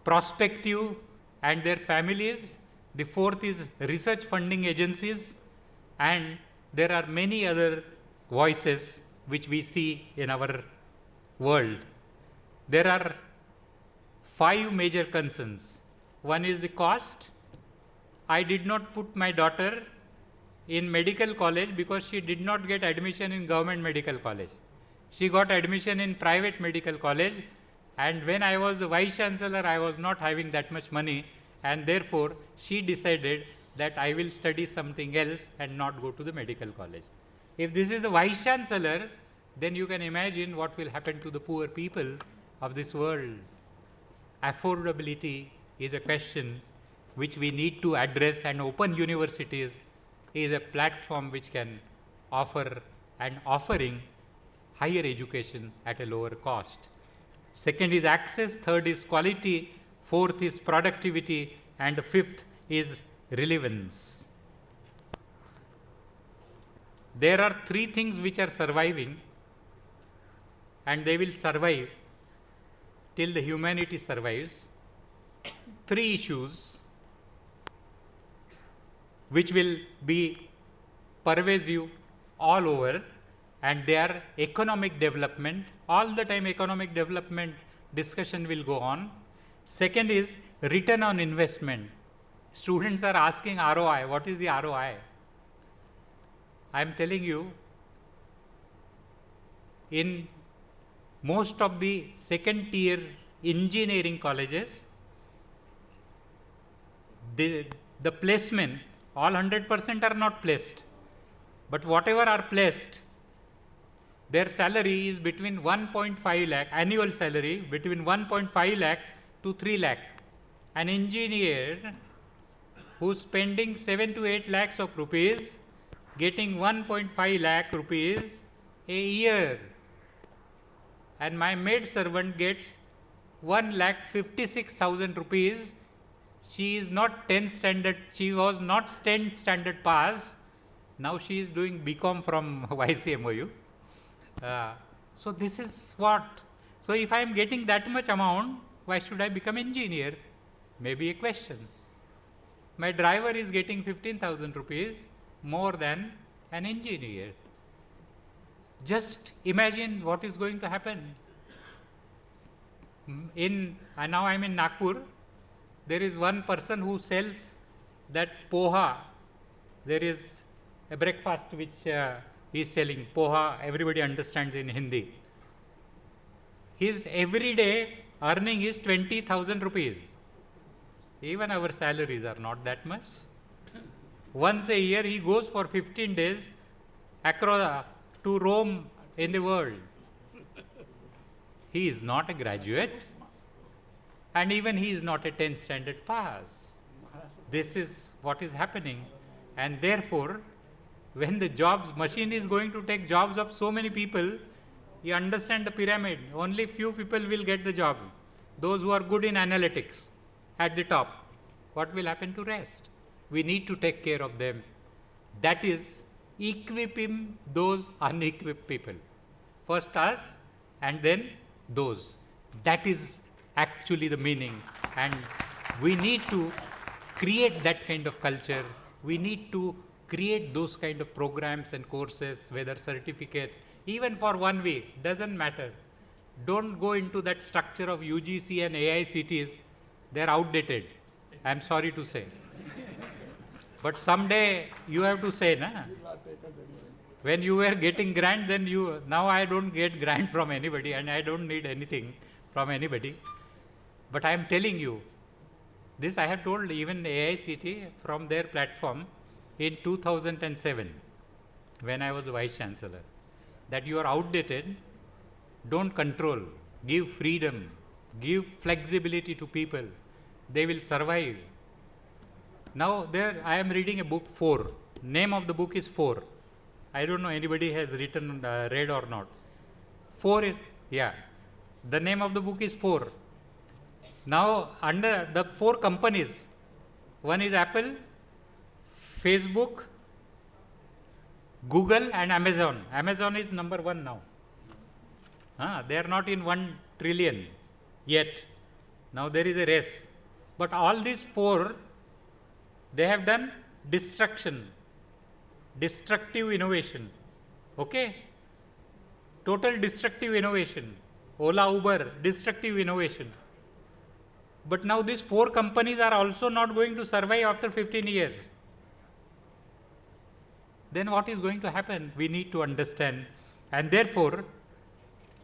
prospective, and their families. The fourth is research funding agencies, and there are many other voices which we see in our world. There are 5 major concerns. One is the cost. I did not put my daughter in medical college because she did not get admission in government medical college. She got admission in private medical college, and when I was the vice chancellor, I was not having that much money, and therefore she decided that I will study something else and not go to the medical college. If this is the vice chancellor, then you can imagine what will happen to the poor people of this world. Affordability is a question which we need to address, and open universities is a platform which can offer, and offering higher education at a lower cost. Second is access, third is quality, fourth is productivity, and the fifth is relevance. There are three things which are surviving, and they will survive till the humanity survives. Three issues which will be pervasive all over, and they are economic development. All the time economic development discussion will go on. Second is return on investment. Students are asking ROI. What is the ROI? I am telling you, in most of the second tier engineering colleges, the placement, all 100% are not placed, but whatever are placed, their salary is between 1.5 lakh, annual salary between 1.5 lakh to 3 lakh. An engineer who's spending 7 to 8 lakhs of rupees, getting 1.5 lakh rupees a year. And my maid servant gets 1,56,000 rupees. She is not 10th standard, she was not 10th standard pass. Now she is doing BCom from YCMOU. So this is what. So if I am getting that much amount, why should I become engineer? Maybe a question. My driver is getting 15,000 rupees more than an engineer. Just imagine what is going to happen. Now I am in Nagpur. There is one person who sells that poha. There is a breakfast which he is selling. Poha, everybody understands in Hindi. His everyday earning is 20,000 rupees. Even our salaries are not that much. Once a year he goes for 15 days across to roam in the world. He is not a graduate, and even he is not a 10th standard pass. This is what is happening, and therefore when the jobs machine is going to take jobs of so many people, you understand the pyramid. Only few people will get the job. Those who are good in analytics at the top. What will happen to rest? We need to take care of them. That is equipping those unequipped people. First us and then those. That is actually the meaning, and we need to create that kind of culture. We need to create those kind of programs and courses, whether certificate, even for 1 week, doesn't matter. Don't go into that structure of UGC and AICTs. They're outdated, I'm sorry to say. But someday you have to say, na? When you were getting grant, then now I don't get grant from anybody and I don't need anything from anybody. But I am telling you, this I have told even AICT from their platform in 2007, when I was Vice Chancellor, that you are outdated, don't control, give freedom, give flexibility to people, they will survive. Now there I am reading a book 4, name of the book is 4. I don't know anybody has read or not. 4, yeah, the name of the book is 4. Now under the 4 companies, one is Apple, Facebook, Google and Amazon. Amazon is number 1 now. They are not in 1 trillion yet. Now there is a race. But all these 4, they have done destructive innovation. Okay? Total destructive innovation. Ola, Uber, destructive innovation. But now these 4 companies are also not going to survive after 15 years. Then what is going to happen? We need to understand, and therefore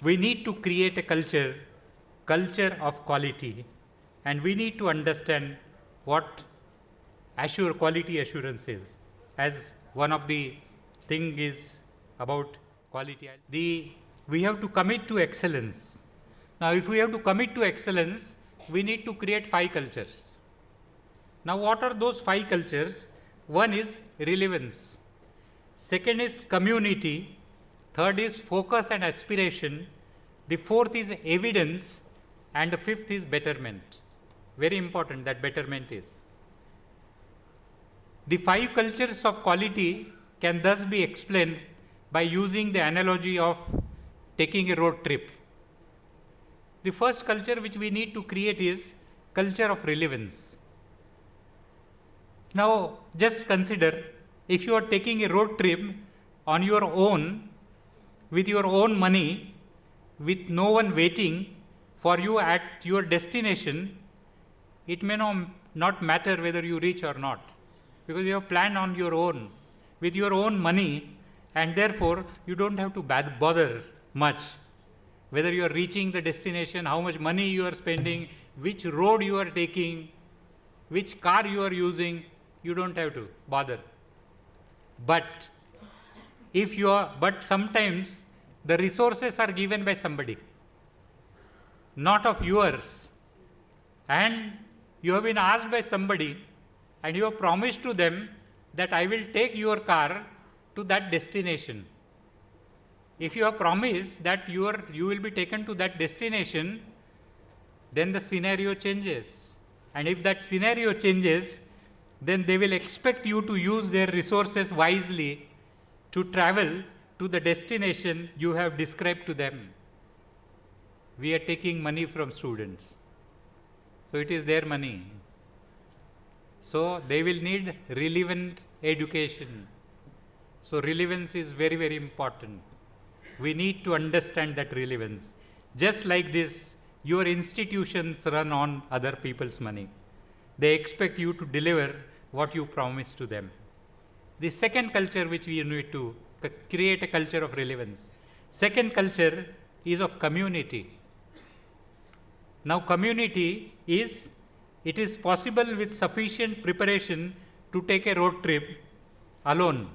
we need to create a culture of quality, and we need to understand what quality assurance is. As one of the thing is about quality, we have to commit to excellence. Now if we have to commit to excellence, we need to create 5 cultures. Now what are those 5 cultures? One is relevance. Second is community. Third is focus and aspiration. The fourth is evidence. And the fifth is betterment. Very important that betterment is. The 5 cultures of quality can thus be explained by using the analogy of taking a road trip. The first culture which we need to create is culture of relevance. Now, just consider if you are taking a road trip on your own, with your own money, with no one waiting for you at your destination, it may not matter whether you reach or not, because you have planned on your own, with your own money, and therefore you don't have to bother much whether you are reaching the destination, how much money you are spending, which road you are taking, which car you are using, you don't have to bother. But sometimes the resources are given by somebody, not of yours, and you have been asked by somebody and you have promised to them that I will take your car to that destination. If you have promised that you will be taken to that destination, then the scenario changes. And if that scenario changes, then they will expect you to use their resources wisely to travel to the destination you have described to them. We are taking money from students, so it is their money. So they will need relevant education. So relevance is very, very important. We need to understand that relevance. Just like this, your institutions run on other people's money. They expect you to deliver what you promise to them. The second culture which we need to create a culture of relevance. Second culture is of community. Now community is, it is possible with sufficient preparation to take a road trip alone.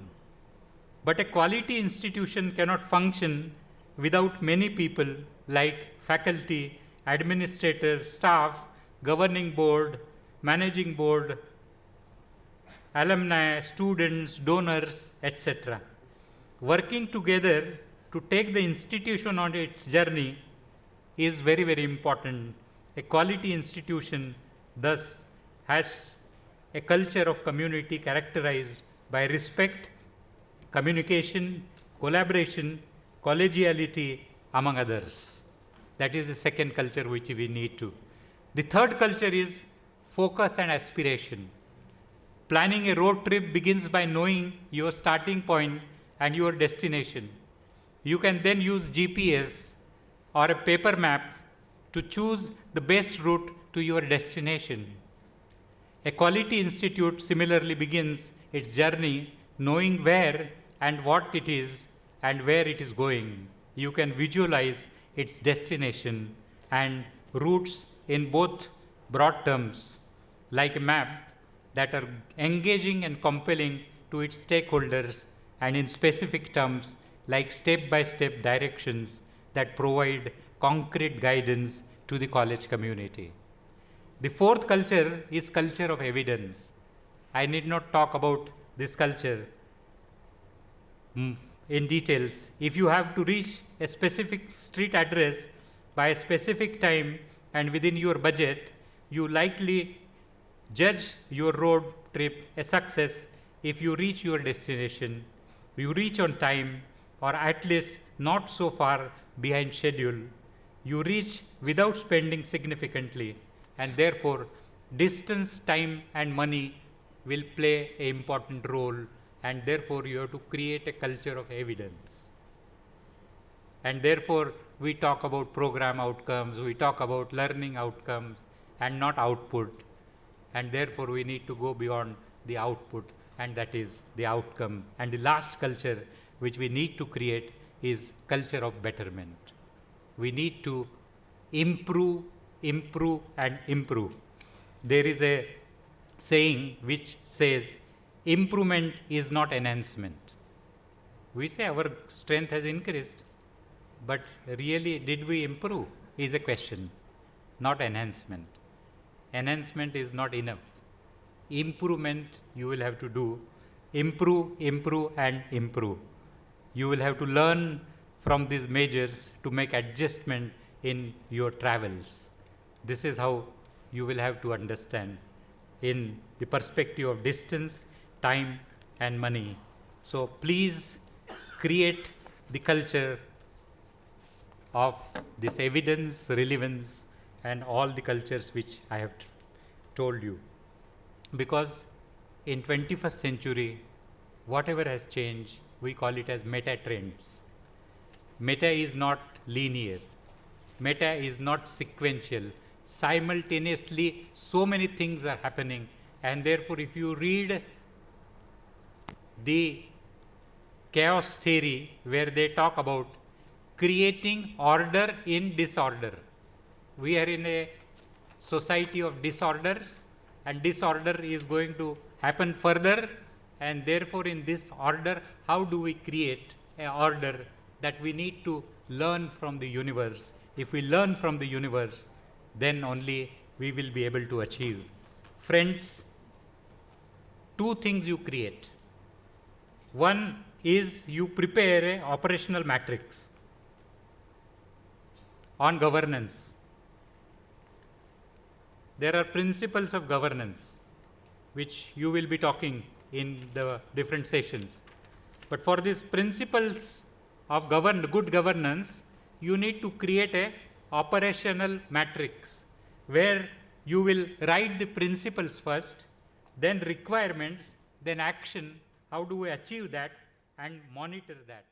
But a quality institution cannot function without many people like faculty, administrators, staff, governing board, managing board, alumni, students, donors, etc. Working together to take the institution on its journey is very, very important. A quality institution thus has a culture of community characterized by respect, communication, collaboration, collegiality, among others. That is the second culture which we need to. The third culture is focus and aspiration. Planning a road trip begins by knowing your starting point and your destination. You can then use GPS or a paper map to choose the best route to your destination. A quality institute similarly begins its journey knowing where and what it is and where it is going. You can visualize its destination and routes in both broad terms, like a map, that are engaging and compelling to its stakeholders, and in specific terms, like step-by-step directions that provide concrete guidance to the college community. The fourth culture is culture of evidence. I need not talk about this culture in details. If you have to reach a specific street address by a specific time and within your budget, you likely judge your road trip a success if you reach your destination, you reach on time, or at least not so far behind schedule. You reach without spending significantly, and therefore distance, time and money will play an important role, and therefore you have to create a culture of evidence. And therefore we talk about program outcomes, we talk about learning outcomes and not output, and therefore we need to go beyond the output, and that is the outcome. And the last culture which we need to create is culture of betterment. We need to improve, improve and improve. There is a saying which says, improvement is not enhancement. We say our strength has increased, but really did we improve is a question, not enhancement. Enhancement is not enough. Improvement you will have to do, improve, improve and improve. You will have to learn from these measures to make adjustment in your travels. This is how you will have to understand in the perspective of distance, time and money. So please create the culture of this evidence, relevance and all the cultures which I have told you. Because in 21st century, whatever has changed, we call it as meta trends. Meta is not linear. Meta is not sequential. Simultaneously, so many things are happening, and therefore, if you read the chaos theory, where they talk about creating order in disorder, we are in a society of disorders, and disorder is going to happen further, and therefore, in this order, how do we create an order that we need to learn from the universe? If we learn from the universe, then only we will be able to achieve. Friends, two things you create. One is you prepare an operational matrix on governance. There are principles of governance which you will be talking in the different sessions. But for these principles of good governance, you need to create a operational matrix where you will write the principles first, then requirements, then action. How do we achieve that and monitor that?